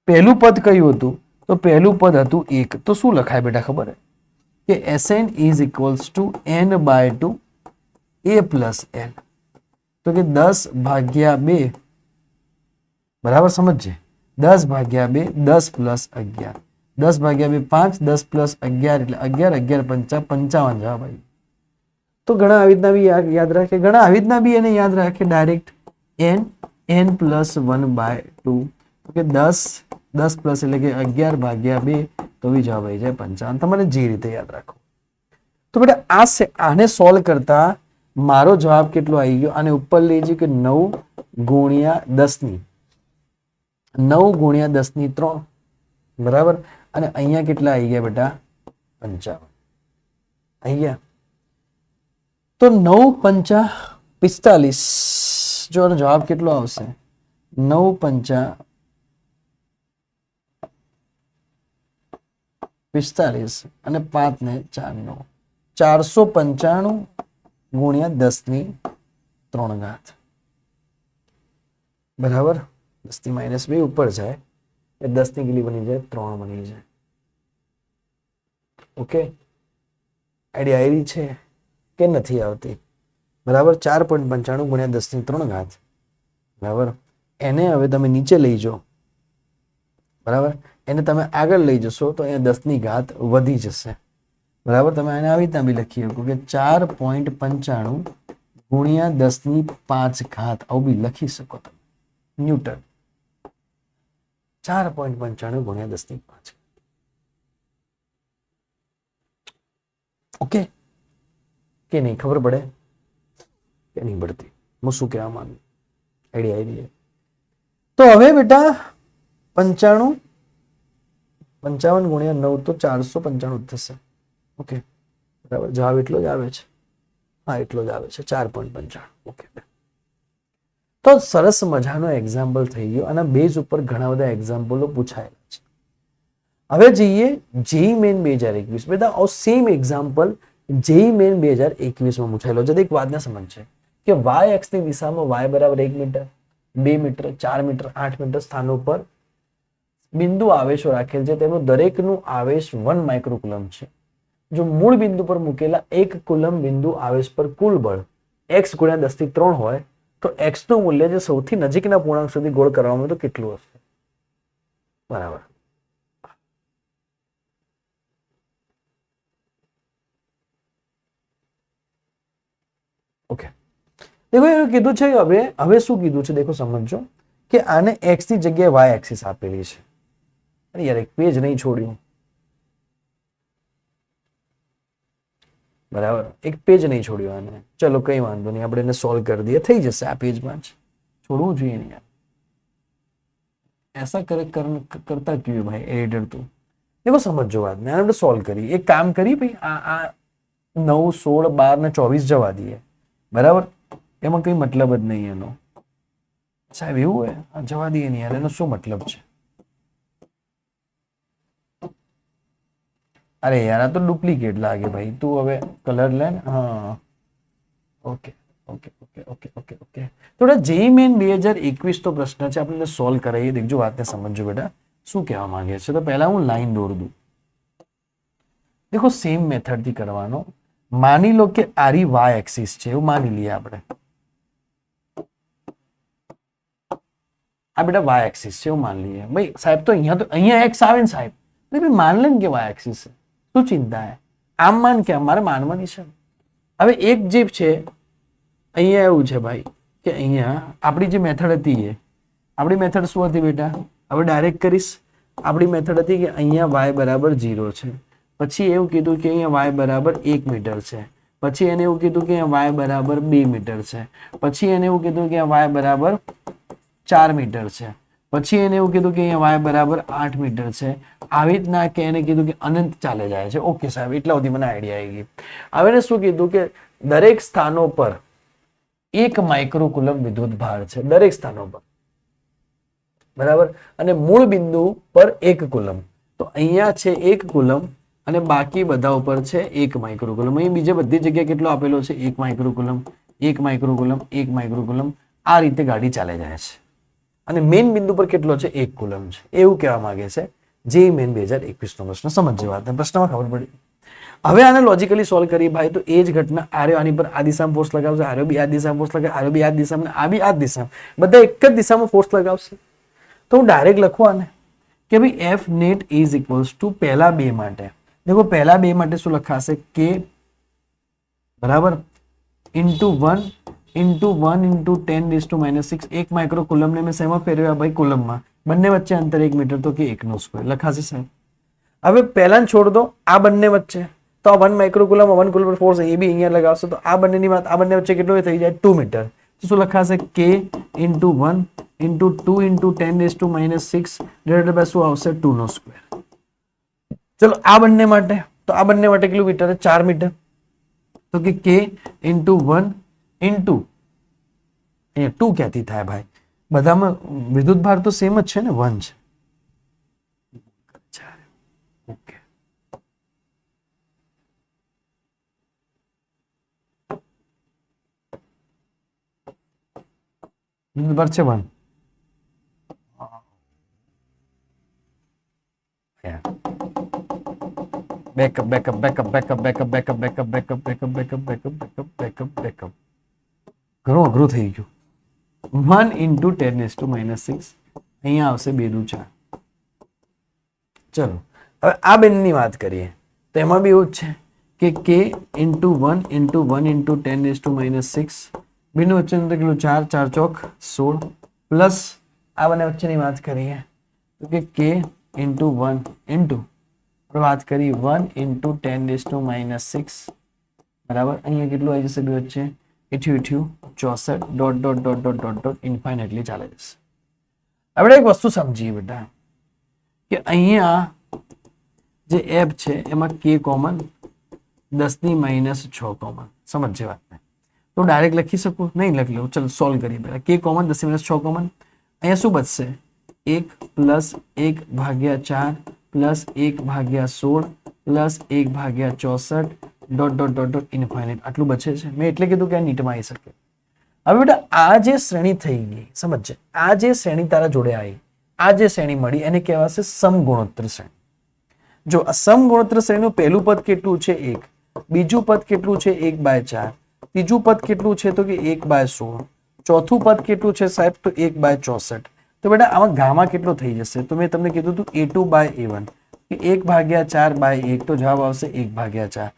પહેલું પદ કયું હતું? તો પહેલું પદ હતું 1. તો શું લખાય બેટા ખબર કે Sn is equals to n/2 a plus n. તો કે 10/2 બરાબર સમજજે 10/2 10 + 11 10/2 5 10 + 11 એટલે 11 11 5 55 જવાબ આવી. તો ઘણા આવી રીતના બી યાદ રાખે, ઘણા આવી રીતના બી એને યાદ રાખે ડાયરેક્ટ n +1/2 કે 10 પ્લસ એટલે કે 11/2 તો બી જવાબ આવી જાય 55. તમારે જે રીતે યાદ રાખો. તો બેટા આને સોલ્વ કરતા મારો જવાબ કેટલો આવી ગયો? આને ઉપર લઈ જઈએ કે 9 × 10 3 બરાબર. અને અહીંયા કેટલા આવી ગયા બેટા? 55 અહીંયા. તો 9 × 5 = 45. જો આનો જવાબ કેટલો આવશે? 9 × 5 = 45 અને 5 ને 4 નો 495 × 10⁻³ બરાબર. 10⁻2 ઉપર જાય એ 10 ની કેટલી બની જાય? 3 બની જાય. ઓકે આઈડિયા આવી છે કે નથી આવતી? બરાબર 4.95 × 10⁻³ બરાબર. એને હવે તમે નીચે લઈ જાઓ બરાબર. એને તમે આગળ લઈ જશો તો અહીંયા 10⁻³ વધી જશે બરાબર. તમે આને આવી રીતના બી લખી શકો કે 4.95 × 10⁵ આવું બી લખી શકો તમે. ન્યૂટન 4.95 × 10⁵. ઓકે કે નહીં? ખબર પડે કે નહીં પડતી? હું શું કહેવા માંગુ? આઈડિયા. તો હવે બેટા 55 × 9 તો 495 થશે. ઓકે બરાબર. જવાબ એટલો જ આવે છે. હા એટલો જ આવે છે 4.95. ઓકે તો સરસ મજાનો એક્ઝામ્પલ થઈ ગયો. આના બેઝ ઉપર ઘણા બધા એક્ઝામ્પલો પૂછાયેલા છે. હવે જઈએ જેઈ મેન 2021. બેટા સેમ એક્ઝામ્પલ જેઈ મેન 2021 માં પૂછાયેલો છે. એક વાતને સમજશે કે વાય એક્સ ની દિશામાં y = 1 metre 2 metre 4 metre 8 metre સ્થાનો પર બિંદુ આવેશો રાખેલ છે. તેમનો દરેકનું આવેશ 1 માઇક્રોકુલમ છે. જો મૂળ બિંદુ પર મૂકેલા 1 કુલમ બિંદુ આવેશ પર કુલ બળ x × 10⁻³ હોય તો x નું મૂલ્ય જે સૌથી નજીકના પૂર્ણાંક સુધી ગોળ કરવામાં આવે તો કેટલું હશે? બરાબર. ઓકે દેખો એવું કીધું છે. હવે શું કીધું છે દેખો સમજો કે આને x ની જગ્યાએ y એક્સિસ આપેલી છે. અરે યાર એક પેજ નહીં છોડ્યું બરાબર. એક પેજ નહીં છોડ્યું આને. ચલો કઈ વાંધો નહીં આપણે એને સોલ્વ કરી દઈએ. થઈ જશે આ પેજમાં જ. છોડવું જોઈએ નહીં યાર. ऐसा करता क्यों भाई एडिटर तू? देखो समझो बात ने આપણે સોલ્વ કરી. એક કામ કરી ભાઈ આ 9 16 12 ને 24 જવા દઈએ બરાબર. એમાં કઈ મતલબ જ નહીં એનો સાહેબ. એવું હોય જવા દઈએ નહીં યાર. એનો શું મતલબ છે? અરે યાર આ તો ડુપ્લિકેટ લાગે ભાઈ. તું હવે કલર લે ને. હા okay okay okay okay okay okay. થોડા જેઈ મેન 2021 તો પ્રશ્ન છે આપણે સોલ્વ કરાવીએ. દેખજો વાતને સમજજો બેટા. શું કહેવા માંગે છે? તો પહેલા હું લાઈન દોર દઉં. દેખો સેમ મેથડ થી કરવાનો. માની લો કે આરી વાય એક્સિસ છે એવું માની લઈએ આપણે. આ બેટા વાય એક્સિસ છે એવું માની લઈએ. ભાઈ સાહેબ તો અહીંયા એક્સ આવે ને સાહેબ, ભાઈ માન લે ને કે વાય એક્સિસ છે, શું ચિંતા હે? આમ માન કે અમારે માનવાની છે. હવે એક જે છે અહીંયા એવું છે ભાઈ કે અહીંયા આપણી જે મેથડ હતી એ આપણી મેથડ શું હતી બેટા? હવે ડાયરેક્ટ કરીશ. આપણી મેથડ હતી કે અહીંયા વાય બરાબર 0 છે, પછી એવું કીધું કે અહીંયા વાય બરાબર 1 મીટર છે, પછી એને એવું કીધું કે અહીંયા વાય બરાબર 2 મીટર છે, પછી એને એવું કીધું કે વાય બરાબર 4 મીટર છે, પછી એને એવું કીધું કે અહીંયા વાય બરાબર 8 મીટર છે. આવી રીતના કે એને કીધું કે અનંત ચાલે જાય છે. ઓકે સાહેબ, એટલા સુધી મને આઈડિયા આવી ગઈ. હવે એને શું કીધું કે દરેક સ્થાનો પર 1 માઇક્રોકુલમ વિદ્યુત ભાર છે, દરેક સ્થાનો પર, બરાબર. અને મૂળ બિંદુ પર 1 કુલમ. તો અહીંયા છે 1 કુલમ અને બાકી બધા ઉપર છે 1 માઇક્રોકુલમ. અહીં બીજે બધી જગ્યાએ કેટલો આપેલો છે? 1 માઇક્રોકુલમ, 1 માઇક્રોકુલમ, 1 માઇક્રોકુલમ. આ રીતે ગાડી ચાલે જાય છે. અને મેઇન બિંદુ પર કેટલો છે? 1 કુલમ છે. એવું કહેવા માંગે છે. જે મેઇન 2021 નો પ્રશ્ન સમજજો વાત, પ્રશ્નમાં ખબર પડી. હવે આને લોજિકલી સોલ્વ કરી ભાઈ તો એ જ ઘટના આર્યો આની પર આ દિશામાં ફોર્સ લગાવશે, આર્યો બી આ દિશામાં ફોર્સ લગાવે, આર્યો બી આ દિશામાં, આ બી આ દિશામાં, બધા એક જ દિશામાં ફોર્સ લગાવશે. તો હું ડાયરેક્ટ લખું આને કે ભાઈ F net is equals to પહેલા બે માટે, देखो पहला बे માટે શું લખાશે? k બરાબર ઇન્ટુ 1 ઇન્ટુ 10⁻⁻6 1 માઇક્રો કુલમ ને મેં શેમાં ફેરવ્યા ભાઈ? કુલમમાં. બંને વચ્ચે અંતર 1 મીટર તો કે 1 નો સ્ક્વેર લખાશે સાહેબ. હવે પહેલા છોડ દો, આ બંને વચ્ચે તો 1 માઇક્રો કુલમ 1 કુલમ પર ફોર્સ એ બી અહીંયા લગાવશો તો આ બંનેની વાત, આ બંને વચ્ચે કેટલો થઈ જાય? 2 મીટર. તો શું લખાશે? k into 1 into 2 into 10⁻⁻6 divided by શું આવશે? 2 નો સ્ક્વેર. चलो आ बनने माटे तो आ बनने माटे किलो मीटर है? 4 मीटर. तो कि k इंटू 1 इंटू 2 ક્યાંથી થાય ભાઈ? બધામાં વિદ્યુત ભાર તો સેમ જ છે ને, 1 છે. ઓકે, વિદ્યુત ભાર છે 1. Backup, backup, backup, backup, backup, backup, backup, backup, backup, backup, backup, backup, backup, backup. ઘણું અઘરું થઈ ગયું. 1 into 10⁻⁻6 અહીંયા આવશે 2 દુ 4. ચલો હવે આ બેનની વાત કરીએ તો એમાં બી એવું જ છે કે k into 1 into 1 into 10⁻⁻6 બેનું વચ્ચે અંતર કેટલું? 4 4 ચોક 16 પ્લસ આ બંને વચ્ચેની વાત કરીએ તો કે k into 1 into વાત કરી 1 into 10⁻⁶ બરાબર અહીંયા કેટલું આવી જશે? બે વચ્ચે 88 64 dot dot dot dot dot dot infinitely ચાલે જશે. આપણે એક વસ્તુ સમજીએ બેટા કે અહીંયા જે એફ છે એમાં k કોમન 10⁻⁻6 કોમન. સમજજે વાતને. તો ડાયરેક્ટ લખી શકું? નહીં લખી લઉં. ચલો સોલ્વ કરીએ પહેલા. k common 10⁻6 common. અહીંયા શું બચશે? 1 પ્લસ 1 ભાગ્યા 4 પ્લસ 1 ભાગ્યા 16 પ્લસ 1 ભાગ્યા 64 dot dot dot dot infinite. આટલું બચે છે. મેં એટલે કીધું કે આ નીટમાં આવી શકે. હવે બેટા આ જે શ્રેણી થઈ ગઈ, સમજજે, આ જે શ્રેણી તારા જોડે આવી, આ જે શ્રેણી મળી એને કહેવાશે સમગુણોત્તર શ્રેણી. જો આ સમગુણોત્તર શ્રેણીનું પહેલું પદ કેટલું છે? 1. બીજું પદ કેટલું છે? 1/4. ત્રીજું પદ કેટલું છે? તો કે 1/16. ચોથું પદ કેટલું છે સાહેબ? તો 1/64. તો બેટા આમાં ગામા કેટલો થઈ જશે? તો મેં તમને કીધું હતું A2/A1 કે 1/4/1 તો જવાબ આવશે 1/4.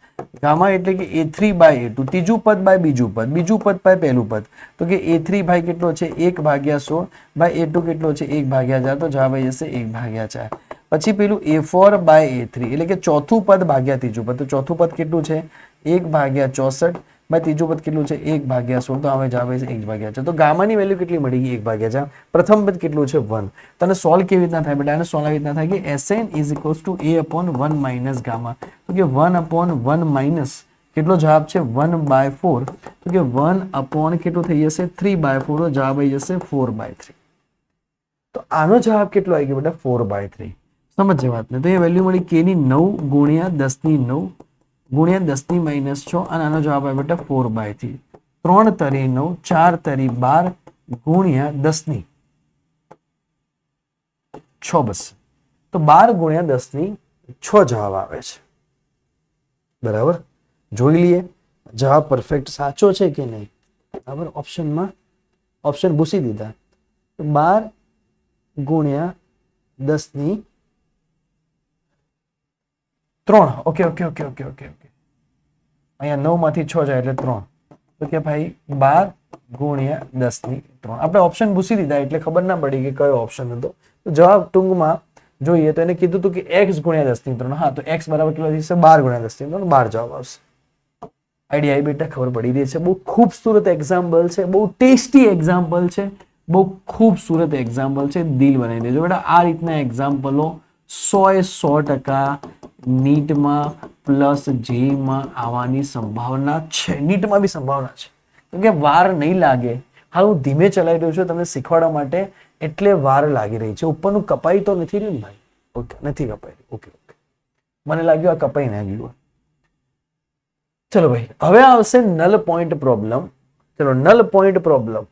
ગામા એટલે કે A3/A2 ત્રીજું પદ બાય બીજું પદ, બીજું પદ બાય પહેલું પદ તો કે A3 ભાઈ કેટલો છે? 1/16 બાય A2 કેટલો છે? 1/4 તો જવાબ આવી જશે 1/4. પછી પેલું A4/A3 એટલે કે ચોથું પદ ભાગ્યા ત્રીજું પદ, તો ચોથું પદ કેટલું છે? 1/64 બાય ત્રીજું પદ કેટલું છે? 1/16 તો હવે જવાબ આવશે 1/4. તો ગામાની વેલ્યુ કેટલી મળી ગઈ? 1/4. પ્રથમ પદ કેટલું છે? 1. તને સોલ્વ કેવી રીતના થાય બેટા? આને સોલ્વ આવી રીતના થાય કે Sn is equals to A/1 minus gamma. તો કે 1/1 minus કેટલો જવાબ છે? 1/4. તો કે 1/ કેટલું થઈ જશે? 3/4 તો જવાબ આવી જશે 4/3. તો આનો જવાબ કેટલો આવી ગયો બેટા? 4/3. સમજજે વાતને. તો એ વેલ્યુ મળી k ની 9 ગુણ્યા 10⁻9 ગુણ્યા 10⁻6 અને આનો જવાબ આવે બેટા 4/3. 3 તરી 9 4 તરી 12 ગુણ્યા 10⁻6 બસ. તો 12 ગુણ્યા 10 ની 6 જવાબ આવે છે. બરાબર, જોઈ લઈએ જવાબ પરફેક્ટ સાચો છે કે નહીં. બરાબર, ઓપ્શનમાં ઓપ્શન ભૂસી દીધા. તો 12 ગુણ્યા 10 ની 3. Okay okay okay okay okay okay, અહીંયા 9 માંથી 6 જાય એટલે 3. તો કે ભાઈ 12 ગુણ્યા 10 ની 3. આપણે ઓપ્શન ભૂસી દીધા એટલે ખબર ના પડી કે કયો ઓપ્શન હતો. તો જવાબ ટૂંકમાં જોઈએ તો એને કીધું હતું કે x ગુણ્યા 10 ની 3. હા, તો x બરાબર કેટલો થશે? 12 ગુણ્યા 10 ની 3. 12 જવાબ આવશે. આઈડિયા આવી બેટા, ખબર પડી રહી છે. બહુ ખૂબસૂરત એક્ઝામ્પલ છે, બહુ ટેસ્ટી એક્ઝામ્પલ છે, બહુ ખૂબસૂરત એક્ઝામ્પલ છે. દિલ બનાવી દેજો બેટા. આ રીતના એક્ઝામ્પલો 100% નીટમાં પ્લસ જેઈમાં આવવાની સંભાવના છે. નીટમાં બી સંભાવના છે, કેમ કે વાર નહીં લાગે. હા, હું ધીમે ચલાવી રહ્યો છું તમને શીખવાડવા માટે, એટલે વાર લાગી રહી છે. ઉપરનું કપાઈ તો નથી રહ્યું ને ભાઈ? ઓકે, નથી કપાઈ. ઓકે ઓકે, મને લાગ્યું આ કપાઈ ના ગયું. ચલો ભાઈ, હવે આવશે નલ પોઈન્ટ પ્રોબ્લેમ. ચલો, નલ પોઈન્ટ પ્રોબ્લેમ,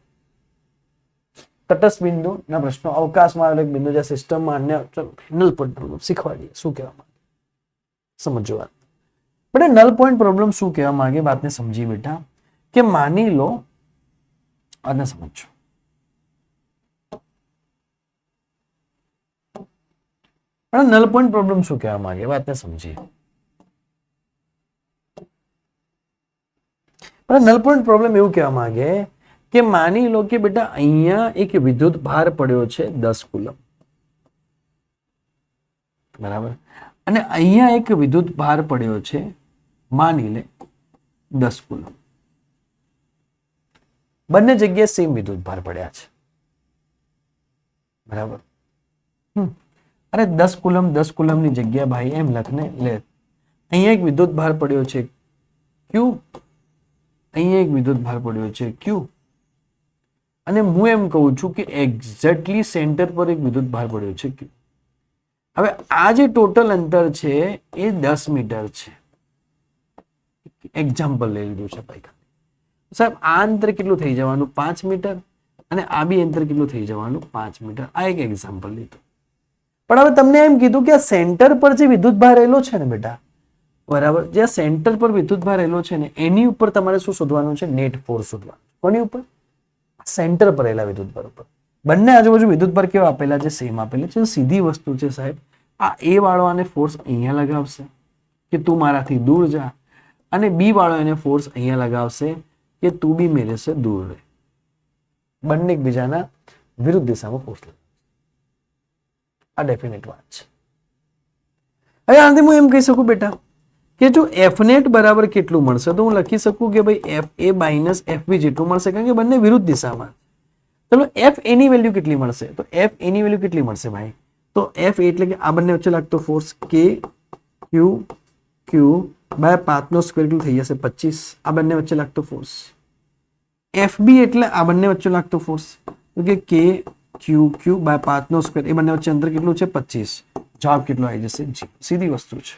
તટસ્થ બિંદુ ના પ્રશ્નો, અવકાશમાં આવેલો એક બિંદુ જે સિસ્ટમમાં અન્ય. ચલો, નલ પોઈન્ટ પ્રોબ્લેમ શીખવાડીએ શું કહેવા માંગે, સમજો વાત. બેટા, નલ પોઈન્ટ પ્રોબ્લેમ શું કહેવા માંગે વાતને સમજી બેટા. કે માની લો, આને સમજો. નલ પોઈન્ટ પ્રોબ્લેમ શું કહેવા માંગે વાતને સમજીએ. નલ પોઈન્ટ પ્રોબ્લેમ એવું કહેવા માંગે કે માની લો કે બેટા અહીંયા એક વિદ્યુત ભાર પડ્યો છે 10 કુલમ. બરાબર, અને અહીંયા એક વિદ્યુત ભાર પડ્યો છે, માની લે 10 કુલમ. બંને જગ્યાએ સેમ વિદ્યુત ભાર પડ્યા છે. બરાબર, અરે 10 કુલમની જગ્યા ભાઈ એમ લખને લે. અહીંયા એક વિદ્યુત ભાર પડ્યો છે Q, અહીંયા એક વિદ્યુત ભાર પડ્યો છે Q, અને હું એમ કહું છું કે એક્ઝેક્ટલી સેન્ટર પર એક વિદ્યુત ભાર પડ્યો છે Q. હવે આ જે ટોટલ અંતર છે એ 10 મીટર છે. એક્ઝામ્પલ લઈ લીધું છે ભાઈ. સાહેબ, આ અંતર કેટલું થઈ જવાનું? 5 મીટર, અને આ બી અંતર કેટલું થઈ જવાનું? 5 મીટર. આ એક એક્ઝામ્પલ લીધું. પણ હવે તમને એમ કીધું કે આ સેન્ટર પર જે વિદ્યુત ભાર રહેલો છે ને બેટા, બરાબર, જે સેન્ટર પર વિદ્યુત ભાર રહેલો છે ને એની ઉપર તમારે શું શોધવાનું છે? નેટ ફોર્સ શોધવાનું. કોની ઉપર? સેન્ટર પર રહેલા વિદ્યુત ભાર ઉપર. બંને આજુબાજુ વિદ્યુત ભાર કેવા આપેલા છે? સેમ આપેલા છે. સીધી વસ્તુ છે સાહેબ. આ એ વાળો આને ફોર્સ અહીંયા લગાવશે કે તું મારાથી દૂર જા, અને બી વાળો એને ફોર્સ અહીંયા લગાવશે કે તું બી મેરે સે દૂર રહે. બંને એકબીજાના વિરુદ્ધ દિશામાં ફોર્સ લગાવશે. આ ડેફિનેટ વાત છે. હવે આનાથી હું એમ કહી શકું બેટા કે જો એફ નેટ બરાબર કેટલું મળશે, તો હું લખી શકું કે ભાઈ એફ એ માઇનસ એફ બી જેટલું મળશે, કારણ કે બંને વિરુદ્ધ દિશામાં. ચલો, એફ એની વેલ્યુ કેટલી મળશે? તો એફ એની વેલ્યુ કેટલી મળશે ભાઈ? તો એફ એટલે કે આ બંને વચ્ચે લાગતો ફોર્સ કે ક્યુ ક્યુ બાય 5 નો સ્ક્વેર કેટલું થઈ જશે? 25. આ બંને વચ્ચે લાગતો ફોર્સ. એફ બી એટલે આ બંને વચ્ચે લાગતો ફોર્સ, તો કે કે ક્યુ ક્યુ બાય 5 નો સ્ક્વેર. એ બંને વચ્ચે અંતર કેટલું છે? 25. જવાબ કેટલો આવી જશે? G. સીધી વસ્તુ છે.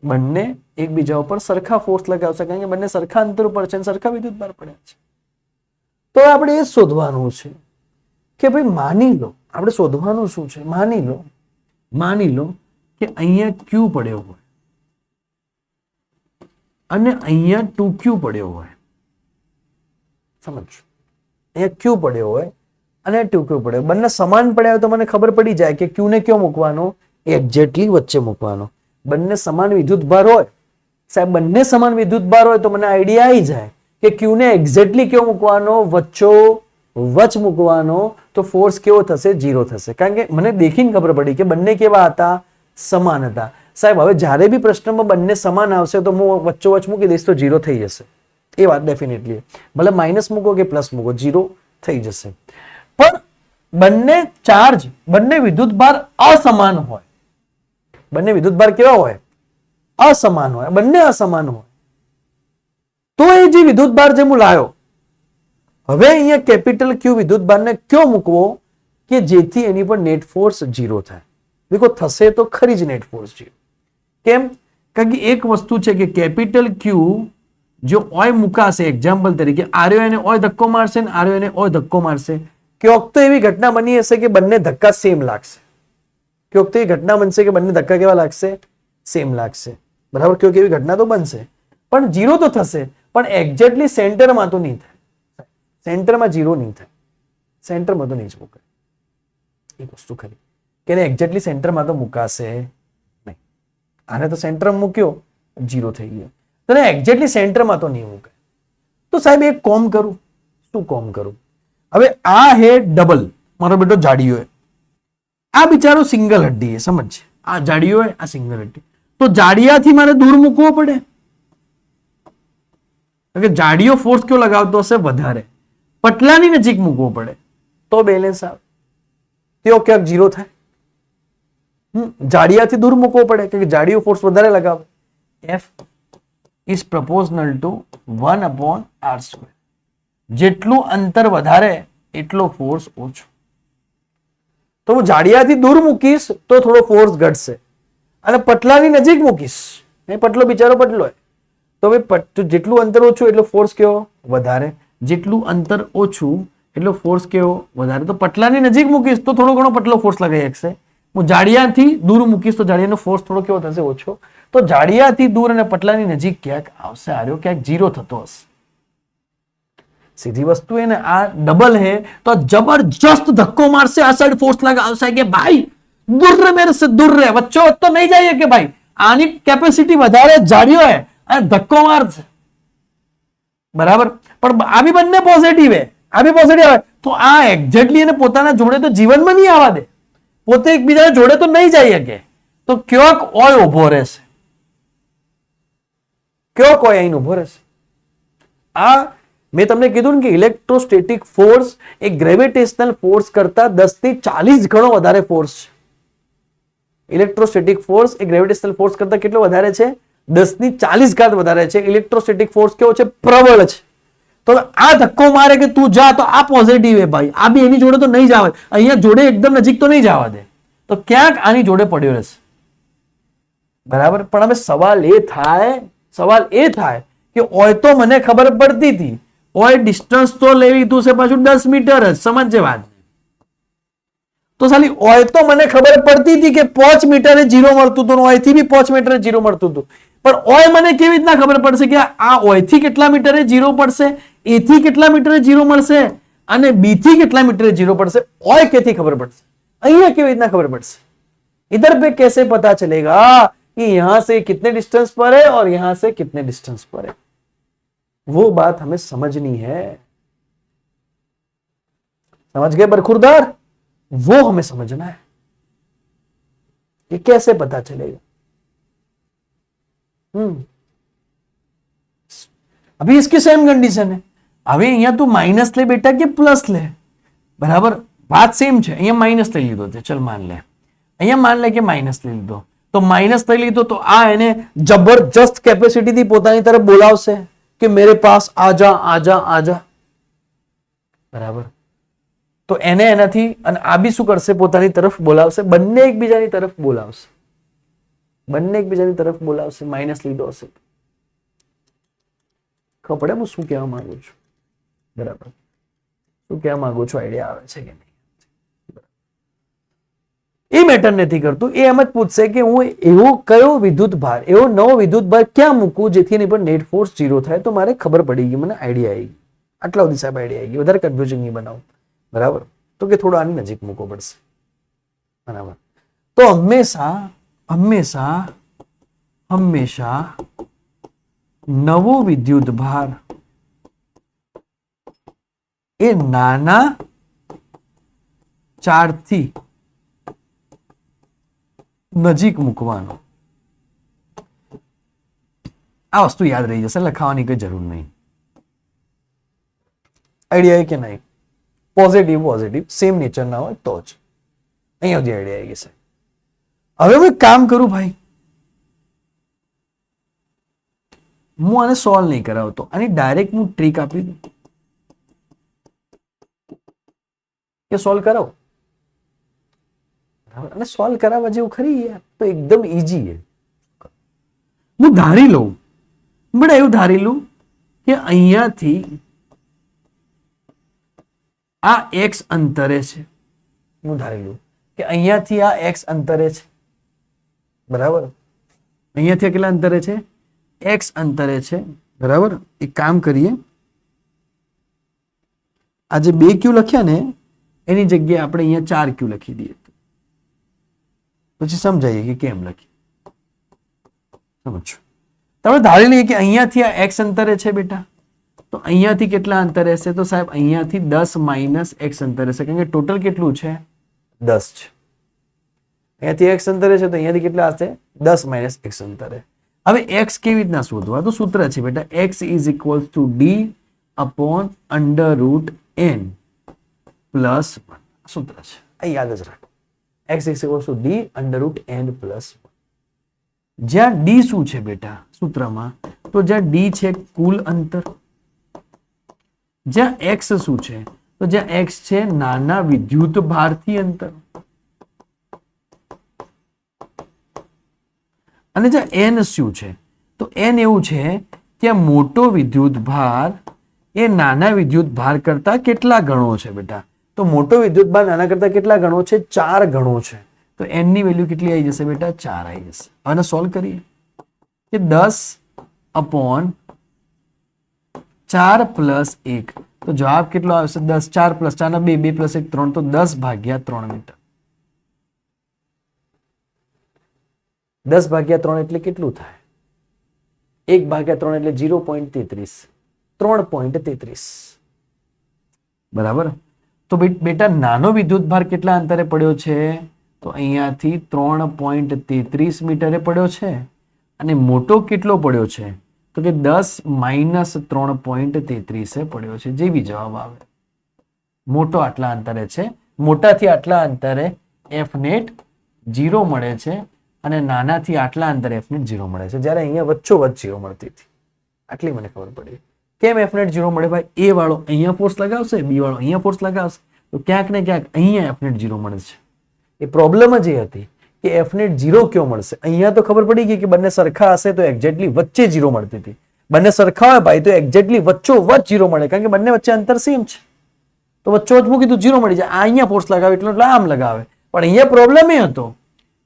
બંને એકબીજા ઉપર સરખા ફોર્સ લગાવશે, કારણ કે બંને સરખા અંતર ઉપર છે અને સરખા વિદ્યુત ભાર પડ્યા છે. તો આપણે એ શોધવાનું છે કે ભાઈ માની લો, આપણે શોધવાનું શું છે? માની લો કે અહીંયા Q પડ્યો હોય અને અહીંયા 2Q પડ્યો હોય. સમજો, અહીંયા Q પડ્યો હોય અને 2Q પડ્યો, બંને સમાન પડ્યા હોય તો મને ખબર પડી જાય કે Q ને કયો મૂકવાનો? એક્ઝેક્ટલી વચ્ચે મૂકવાનો. બંને સમાન વિદ્યુત ભાર હોય સાહેબ, બંને સમાન વિદ્યુત ભાર હોય તો મને આઈડિયા આવી જાય કે Q ને એક્ઝેક્ટલી કયો મૂકવાનો? વચ્ચો વચ મૂકવાનો. તો ફોર્સ કેવો થશે? 0 થશે, કારણ કે મને દેખીને ખબર પડી કે બંને કેવા હતા? સમાન હતા. સાહેબ, હવે જ્યારે બી પ્રશ્નમાં બંને સમાન આવશે તો હું વચ્ચોવચ મૂકી દઈશ તો 0 થઈ જશે. એ વાત ડેફિનેટલી, ભલે માઇનસ મૂકો કે પ્લસ મૂકો, 0 થઈ જશે. પણ બંને ચાર્જ, બંને વિદ્યુત ભાર અસમાન હોય. બંને વિદ્યુત ભાર કેવા હોય? અસમાન હોય. બંને અસમાન હોય તો એ જે વિદ્યુત ભાર જે હું લાયો, હવે અહીંયા કેપિટલ Q વિદ્યુત ભારને કયો મૂકવો કે જેથી એની પર નેટ ફોર્સ 0 થાય? દેખો, થશે તો ખરી જ નેટ ફોર્સ 0. કેમ? કારણ કે એક વસ્તુ છે કે કેપિટલ Q જો ઓય મુકાશે, એક્ઝામ્પલ તરીકે આર્યો એને ઓય ધક્કો મારશે ને આર્યો એને ઓય ધક્કો મારશે, ક્યાંક તો એવી ઘટના બની હશે કે બંને ધક્કા સેમ લાગશે. ક્યોંક તો એ ઘટના બનશે કે બંને ધક્કા કેવા લાગશે, સેમ લાગશે. બરાબર, ક્યોંક એવી ઘટના તો બનશે, પણ 0 તો થશે, પણ એક્ઝેક્ટલી સેન્ટરમાં તો નહીં થાય. સેન્ટરમાં 0 નહીં થાય, સેન્ટરમાં તો નહીં જ મૂકાય. એક વસ્તુ ખરી કે એને એક્ઝેક્ટલી સેન્ટરમાં તો મુકાશે નહીં. આને તો સેન્ટરમાં મૂક્યો, 0 થઈ ગયો. તો એક્ઝેક્ટલી સેન્ટરમાં તો નહીં મુકાય. તો સાહેબ એક કોમ કરું. શું કોમ કરું? હવે આ હે ડબલ, મારો બેટો જાડીયો હે, આ બિચારો સિંગલ હડ્ડી હે. સમજ, આ જાડીયો હે, આ સિંગલ હડ્ડી. તો જાડિયાથી મારે દૂર મૂકવો પડે, જાડીયો ફોર્સ કયો લગાવતો હશે? વધારે. પટલાની નજીક મૂકવો પડે તો બેલેન્સ આવે, તેઓ ક્યાંક 0 થાય. જાડિયાથી દૂર મૂકવો પડે કે જાડીયો ફોર્સ વધારે લગાવે. F is proportional to 1/r². જેટલું અંતર વધારે એટલો ફોર્સ ઓછો. તો હું જાડિયાથી દૂર મૂકીશ તો થોડો ફોર્સ ઘટશે, અને પટલાની નજીક મૂકીશ, પટલો બિચારો પટલો હોય, તો હવે જેટલું અંતર ઓછું એટલો ફોર્સ કેવો? વધારે. જેટલું અંતર ઓછું એટલો ફોર્સ કેવો? વધારે. તો પટલાની નજીક મૂકીશ તો થોડો ઘણો પટલો ફોર્સ લગાવી શકશે. હું જાડિયાથી દૂર મૂકીશ તો જાડિયાનો ફોર્સ થોડો કેવો થશે? ઓછો. તો જાડિયાથી દૂર અને પટલાની નજીક ક્યાંક આવશે, આર્યો ક્યાંક 0 થતો હશે. સીધી વસ્તુ હે ને, આ ડબલ હે તો જબરજસ્ત ધક્કો મારશે, આ સાઈડ ફોર્સ લગાવશે કે ભાઈ દૂર રે મેરે સે દૂર રે, વચ્ચો તો નહીં જાય કે ભાઈ આની કેપેસિટી વધારે, જાડિયો હે અને ધક્કો મારશે. બરાબર, પણ આ બી બંને પોઝિટિવ હે, આ બી પોઝિટિવ આવે તો આ એક્ઝેક્ટલી એને પોતાના જોડે તો જીવનમાં નહીં આવવા દે, પોતે એકબીજાના જોડે તો નહીં જઈ શકે. તો ક્યોંક ઓય ઉભો રહેશે, ક્યોંક ઓય અહીં ઉભો રહેશે. આ મેં તમને કીધું ને કે ઇલેક્ટ્રોસ્ટેટિક ફોર્સ એ ગ્રેવિટેશનલ ફોર્સ કરતા 10 થી 40 ગણો વધારે ફોર્સ છે. ઇલેક્ટ્રોસ્ટેટિક ફોર્સ એ ગ્રેવિટેશનલ ફોર્સ કરતા કેટલો વધારે છે? 10 ની 40 ઘાત વધારે છે. ઇલેક્ટ્રોસ્ટેટિક ફોર્સ કેવો છે? પ્રબળ છે. તો આ ધક્કો મારે કે તું જા, તો આ પોઝિટિવ હે ભાઈ, આ બી એની જોડે તો નહીં જવા, અહીંયા જોડે એકદમ નજીક તો નહીં જવા દે, તો ક્યાંક આની જોડે પડ્યો રહેશે. બરાબર, પણ હવે સવાલ એ થાય કે ઓય તો મને ખબર પડતી હતી, ઓય ડિસ્ટન્સ તો લેવી લીધું છે પાછું 10 મીટર જ. સમજે વાત? તો સાલી ઓય તો મને ખબર પડતી હતી કે 5 મીટરે 0 મળતું હતું, ઓય થી બી 5 મીટરે 0 મળતું હતું, પણ ઓય મને કેવી રીતના ખબર પડશે કે આ ઓય થી કેટલા મીટરે 0 પડશે, એ થી કેટલા મીટરે 0 મળશે અને બી થી કેટલા મીટરે 0 પડશે? ઓય કેથી ખબર પડશે? અહીંયા કેવી રીતના ખબર પડશે? इधर पे कैसे पता चलेगा कि यहां से कितने डिस्टेंस पर है और यहां से कितने डिस्टेंस पर है? वो बात हमें समझनी है. समझ गए बरखुरदार? वो हमें समझना है. ये कैसे पता चलेगा? अभी इसकी सेम कंडीशन है. अभी અહીંયા તું માઇનસ લે બેટા કે પ્લસ લે, બરાબર? વાત સેમ છે. અહીંયા માઇનસ લઈ લીધો છે, ચલ માન લે. અહીંયા માન લે કે માઇનસ લઈ લીધો, તો માઇનસ લઈ લીધો તો આ એને જબરજસ્ત કેપેસિટી થી પોતાની તરફ બોલાવશે કે મેરે પાસ આજા આજા આજા. બરાબર, તો એને એનાથી અને આ બી શું કરશે? પોતાની તરફ બોલાવશે. બંને એકબીજાની તરફ બોલાવશે, બંને એકબીજાની તરફ બોલાવશે. માઇનસ લીધો હશે ખબર પડે હું શું કહેવા માંગુ છું? બરાબર, શું કહેવા માંગુ છું? આઈડિયા આવે છે કે નહીં? એ મેટર નથી કરતું. એ એમ જ પૂછશે કે હું એવો કયો વિદ્યુત ભાર, એવો નવો વિદ્યુત ભાર ક્યાં મૂકું જેથી એની પર નેટ ફોર્સ 0 થાય? તો મારે ખબર પડી ગઈ, મને આઈડિયા આવી ગઈ. આટલા સુધી સાહેબ આઈડિયા આવી ગઈ, વધારે કન્ફ્યુઝિંગ નહીં બનાવું. બરાબર, તો કે થોડો આની નજીક મૂકવો પડશે. બરાબર, તો હંમેશા હંમેશા હંમેશા નવો વિદ્યુત ભાર એ નાના ચાર્જથી નજીક મૂકવાનો. આ વસ્તુ યાદ રહી જશે, લખાવાની કઈ જરૂર નહીં. આઈડિયા કે નહીં? પોઝિટિવ પોઝિટિવ સેમ નેચર ના હોય તો જ અહીંયા સુધી આઈડિયા આવી જશે. હવે હું એક કામ કરું ભાઈ, હું આને સોલ્વ નહીં કરાવતો, આની ડાયરેક્ટ હું ટ્રીક આપી દઉં કે સોલ્વ કરાવો. અને સોલ્વ કરાવવા જેવું ખરી યાર, તો એકદમ ઈઝી છે. હું ધારી લઉં, બટ એવું ધારી લઉં કે અહીંયાથી આ x અંતરે છે. હું ધારી લઉં કે અહીંયાથી આ x અંતરે છે, બરાબર, અહીંયાથી કેટલા અંતરે છે, x અંતરે છે, બરાબર. એક કામ કરીએ, આ જે 2 ક્યુ લખ્યા ને એની જગ્યાએ આપણે અહીંયા 4 ક્યુ લખી દઈએ, પછી સમજાઈએ કે કેમ લખીએ. સમજો, તમે ધારી લઈએ કે અહીંયાથી આ x અંતરે છે બેટા, તો અહીંયાથી કેટલા અંતરે હશે, તો સાહેબ અહીંયાથી 10 માઇનસ x અંતરે હશે, કારણ કે ટોટલ કેટલું છે, 10 છે. અહીંયાથી x અંતરે છે તો અહીંયાથી કેટલા હશે, 10 માઇનસ x અંતરે. હવે x કેવી રીતના શોધવા, તો સૂત્ર છે બેટા, x is equal to d upon under route n plus 1. સૂત્ર છે, આ યાદ જ રાખો, x is equal to d under route n plus 1. જ્યાં d શું છે બેટા સૂત્રમાં, તો જ્યાં d છે કુલ અંતર, જ્યાં x શું છે, તો જ્યાં x છે નાના વિદ્યુત ભારથી અંતર, અને જ્યાં n શું છે, તો n એવું છે કે મોટો વિદ્યુત ભાર એ નાના વિદ્યુત ભાર કરતા કેટલા ગણો છે બેટા, તો મોટો વિદ્યુત ભાર નાના કરતા કેટલા ગણો છે, 4 ગણો છે. તો n ની વેલ્યુ કેટલી આવી જશે બેટા, 4 આવી જશે. આને સોલ્વ કરીએ કે 10 અપોન 4 પ્લસ 1, તો જવાબ કેટલો આવશે, 10, 4 પ્લસ 4 ના 2, 2 પ્લસ 1 3, તો 10 ભાગ્યા 3 મીટર. 10 ભાગ્યા 3 એટલે કેટલું થાય, 1 ભાગ્યા 3 એટલે 0.33, 3.33, બરાબર. તો બેટા નાનો વિદ્યુત ભાર કેટલા અંતરે પડ્યો છે, તો અહીંયાથી 3.33 મીટરે પડ્યો છે, અને મોટો કેટલો પડ્યો છે, તો કે 10 માઇનસ 3.33 પડ્યો છે. જેવી જવાબ આવે, મોટો આટલા અંતરે છે, મોટાથી આટલા અંતરે f નેટ 0 મળે છે, અને નાનાથી આટલા અંતરે f નેટ 0 મળે છે, જ્યારે અહીંયા વચ્ચોવચ્ચ 0 મળતી હતી. આટલી મને ખબર પડી. કેમ f નેટ 0 મળે ભાઈ, a વાળો અહીંયા ફોર્સ લગાવશે, b વાળો અહીંયા ફોર્સ લગાવશે, તો ક્યાંક ને ક્યાંક અહીંયા f નેટ 0 મળે છે. એ પ્રોબ્લેમ જ એ હતી કે f નેટ 0 ક્યો મળશે. અહીંયા તો ખબર પડી ગઈ કે બંને સરખા હશે તો એક્ઝેક્ટલી વચ્ચે 0 મળતી હતી. બંને સરખા હોય ભાઈ તો એક્ઝેક્ટલી વચ્ચોવચ્ચ 0 મળે, કારણ કે બંને વચ્ચે અંતર સેમ છે, તો વચ્ચોવચ્ચ મૂકી તો 0 મળી જાય. આ અહીંયા ફોર્સ લગાવે એટલે આમ લગાવે, પણ અહીંયા પ્રોબ્લેમ એ હતો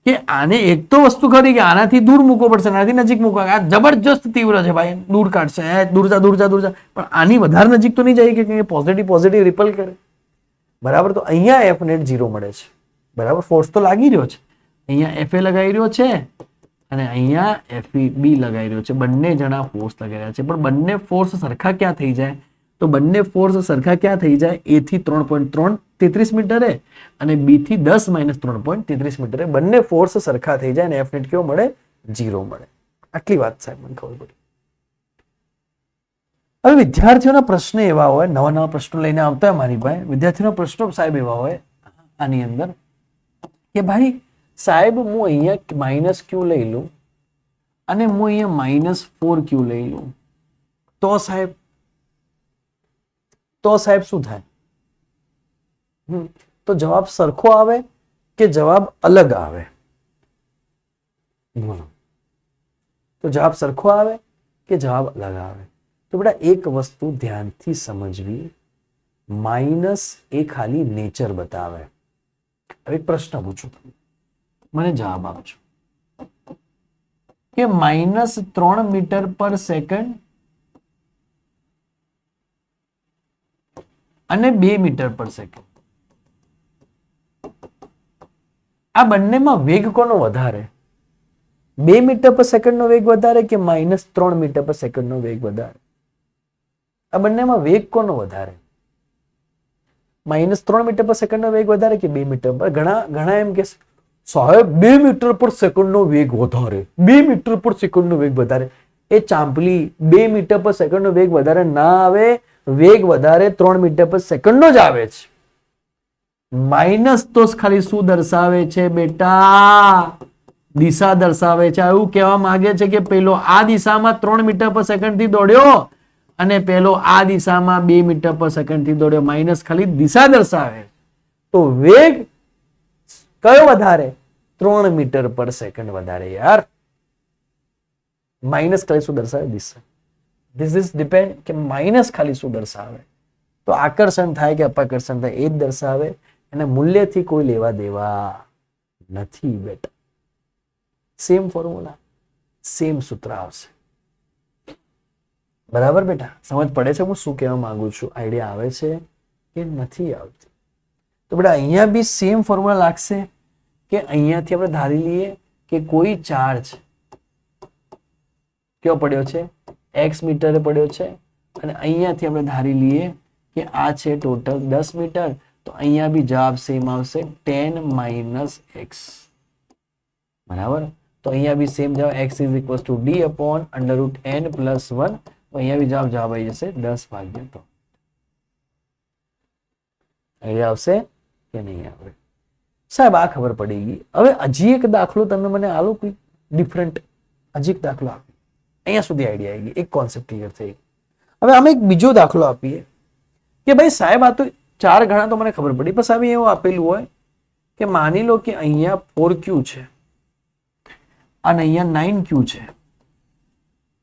કે આને એક તો વસ્તુ ખરી કે આનાથી દૂર મૂકવો પડશે, આનાથી નજીક મૂકવા, આ જબરજસ્ત તીવ્ર છે ભાઈ, દૂર કાઢશે, દૂર જા દૂર જા દૂર જા, પણ આની વધારે નજીક તો નહીં જાય કે પોઝિટિવ પોઝિટિવ રિપલ કરે, બરાબર. તો અહીંયા f નેટ 0 મળે છે, બરાબર. ફોર્સ તો લાગી રહ્યો છે, અહીંયા fa લગાવી રહ્યો છે અને અહીંયા fb લગાવી રહ્યો છે, બંને જણા ફોર્સ લગાવી રહ્યા છે, પણ બંને ફોર્સ સરખા ક્યાં થઈ જાય, તો બંને ફોર્સ સરખા ક્યાં થઈ જાય, a થી 3.33 મીટરે અને b થી 10 માઇનસ 3.33 મીટરે બંને ફોર્સ સરખા થઈ જાય અને f નેટ કેવો મળે, 0 મળે. આટલી વાત સાહેબ મને ખબર પડી. હવે વિદ્યાર્થીઓના પ્રશ્ન એવા હોય, નવા નવા પ્રશ્નો લઈને આવતા હોય મારી ભાઈ, વિદ્યાર્થીઓના પ્રશ્નો સાહેબ એવા હોય આની અંદર કે ભાઈ સાહેબ હું અહીંયા માઇનસ ક્યુ લઈ લઉં અને હું અહીંયા માઇનસ 4 ક્યુ લઈ લઉં, તો સાહેબ શું થાય? તો જવાબ સરખો આવે કે જવાબ અલગ આવે? બોલો, તો જવાબ સરખો આવે કે જવાબ અલગ આવે? તો બેટા એક વસ્તુ ધ્યાનથી સમજવી, માઇનસ એ ખાલી નેચર બતાવે. હવે એક પ્રશ્ન પૂછું, મને જવાબ આપજો કે માઇનસ 3 મીટર પર સેકન્ડ અને 2 મીટર પર સેકન્ડ, આ બંનેમાં વેગ કોનો વધારે? 2 મીટર પર સેકન્ડનો વેગ વધારે કે માઇનસ 3 મીટર પર સેકન્ડનો વેગ વધારે? આ બંનેમાં વેગ કોનો વધારે? માઇનસ 3 મીટર પર સેકન્ડનો વેગ વધારે કે 2 મીટર પર? ઘણા એમ કે સાહેબ 2 મીટર પર સેકન્ડનો વેગ વધારે, 2 મીટર પર સેકન્ડનો વેગ વધારે. એ ચાંપલી, 2 મીટર પર સેકન્ડનો વેગ વધારે ના આવે, વેગ વધારે 3 મીટર પર સેકન્ડનો જ આવે છે. માઇનસ તો ખાલી શું દર્શાવે છે બેટા? દિશા દર્શાવે છે. એવું કહેવા માંગે છે કે પેલો આ દિશામાં 3 મીટર પર સેકન્ડ થી દોડ્યો અને પેલો આ દિશામાં 2 મીટર પર સેકન્ડ થી દોડ્યો. માઇનસ ખાલી દિશા દર્શાવે. તો વેગ કયો વધારે? 3 મીટર પર સેકન્ડ વધારે યાર. માઇનસ ખાલી શું દર્શાવે? દિશા. ધીસ ઇઝ ડિપેન્ડ કે માઇનસ ખાલી શું દર્શાવે? તો આકર્ષણ થાય કે અપાકર્ષણ થાય એ જ દર્શાવે. અને મૂલ્યથી કોઈ લેવા દેવા નથી બેટા. સેમ ફોર્મ્યુલા, સેમ સૂત્ર આવશે. બરાબર બેટા? સમજ પડે છે હું શું કહેવા માંગુ છું? આઈડિયા આવે છે કે નથી આવતી? તો બેટા અહીંયા બી સેમ ફોર્મ્યુલા લાગશે કે અહીંયાથી આપણે ધારી લઈએ કે કોઈ ચાર્જ કયો પડ્યો છે? x મીટરે પડ્યો છે, અને અહીંયાથી આપણે ધારી લઈએ કે આ છે ટોટલ 10 મીટર. તો અહીંયા બી જવાબ સેમ આવશે 10 - x. બરાબર? તો અહીંયા બી સેમ જવાબ x = d/√n + 1. તો અહીંયા બી જવાબ આવી જશે 10/3. અહીંયા આવશે કે નહીં આવે? સાહેબ આ ખબર પડી ગઈ. હવે હજી એક દાખલો તમે મને આલો, કોઈ ડિફરન્ટ હજી એક દાખલો આપી. અહીંયા સુધી આઈડિયા આવી ગઈ, એક કોન્સેપ્ટ ક્લિયર થઈ ગઈ. હવે અમે એક બીજો દાખલો આપીએ કે ભાઈ સાહેબ આ તો 4 ગણા તો મને ખબર પડી, પણ સાહેબ એવું આપેલું હોય કે માની લો કે અહીંયા 4q છે અને અહીંયા 9q છે.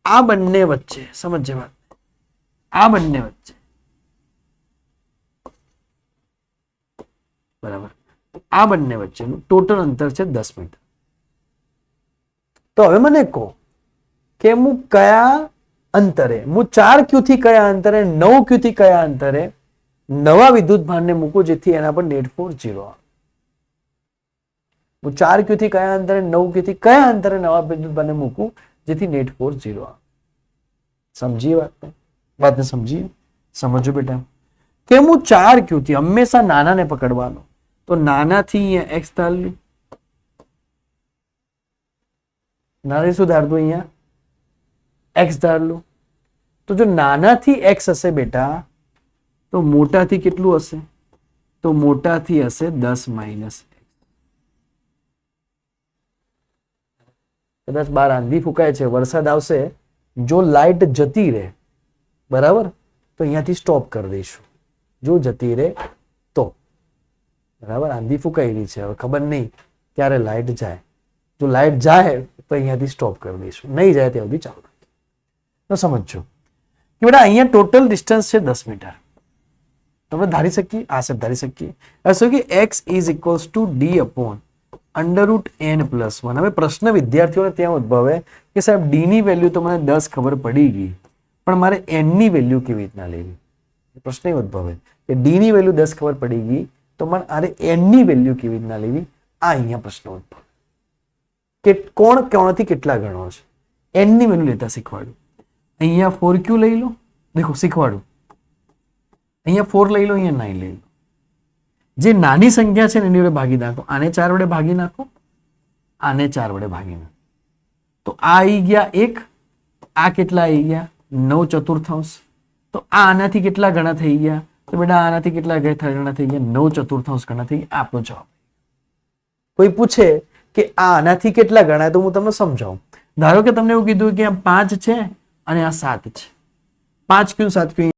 આ બંને વચ્ચે સમજજે વાત, આ બંને વચ્ચે બરાબર, આ બંને વચ્ચેનું ટોટલ અંતર છે 10 મીટર. તો હવે મને કહો કે હું કયા અંતરે, હું 4q થી કયા અંતરે, 9q થી કયા અંતરે નવા વિદ્યુત ભારને મૂકું જેથી એના પર નેટ ફોર્સ 0 આવે. હું 4q થી કયા અંતરે, 9q થી કયા અંતરે નવા વિદ્યુત ભારને મૂકું જેથી નેટ ફોર્સ 0 આવે. સમજી વાતને સમજી? સમજો બેટા કે હું 4q થી હંમેશા નાનાને પકડવાનો, તો નાનાથી અહીંયા x ધાર લું. નાનાથી શું ધારતું? અહીંયા x ધાર લું. તો જો નાનાથી x હશે બેટા, તો મોટાથી કેટલું હશે? તો મોટાથી હશે 10 - x. કદાચ બહાર આંધી ફૂંકાય છે, વરસાદ આવશે, જો લાઈટ જતી રહે બરાબર, તો અહીંયાથી સ્ટોપ કરી દઈશું. જો જતી રહે તો બરાબર, આંધી ફૂંકાઈ રહી છે, હવે ખબર નહીં ક્યારે લાઈટ જાય. જો લાઈટ જાય તો અહીંયાથી સ્ટોપ કરી દઈશું, નહીં જાય ત્યાં સુધી ચાલુ રાખીએ. તો સમજો કે બેટા અહીંયા ટોટલ ડિસ્ટન્સ છે 10 મીટર. તમે ધારી શકીએ, આ શબ્દ ધારી શકીએ શું કે x = d/√n + 1. હવે પ્રશ્ન વિદ્યાર્થીઓને ત્યાં ઉદ્ભવે કે સાહેબ d ની વેલ્યુ તો મને 10 ખબર પડી ગઈ, પણ મારે n ની વેલ્યુ કેવી રીતના લેવી? પ્રશ્ન એ ઉદ્ભવે કે d ની વેલ્યુ 10 ખબર પડી ગઈ, તો મારે n ની વેલ્યુ કેવી રીતના લેવી? આ અહીંયા પ્રશ્ન ઉદ્ભવે કે કોણ કોણથી કેટલા ગણો છે. n ની વેલ્યુ લેતા શીખવાડું. અહીંયા 4q લઈ લો, દેખો શીખવાડું. અહીંયા 4 લઈ લો, અહીંયા 9 લઈ લો. જે નાની સંખ્યા છે ને એની વડે ભાગી નાખો. આને 4 વડે ભાગી નાખો, આને 4 વડે ભાગી નાખો. તો આ આવી ગયા 1, આ કેટલા આવી ગયા? 9/4. તો આ આનાથી કેટલા ગણા થઈ ગયા? તો બેટા આનાથી કેટલા ગણા થઈ ગયા? 9/4 ગણા થઈ ગયા. આપણો જવાબ. કોઈ પૂછે કે આ આનાથી કેટલા ગણાય, તો હું તમને સમજાવું. ધારો કે તમને એવું કીધું કે આ 5 છે અને આ 7 છે. 5q 7q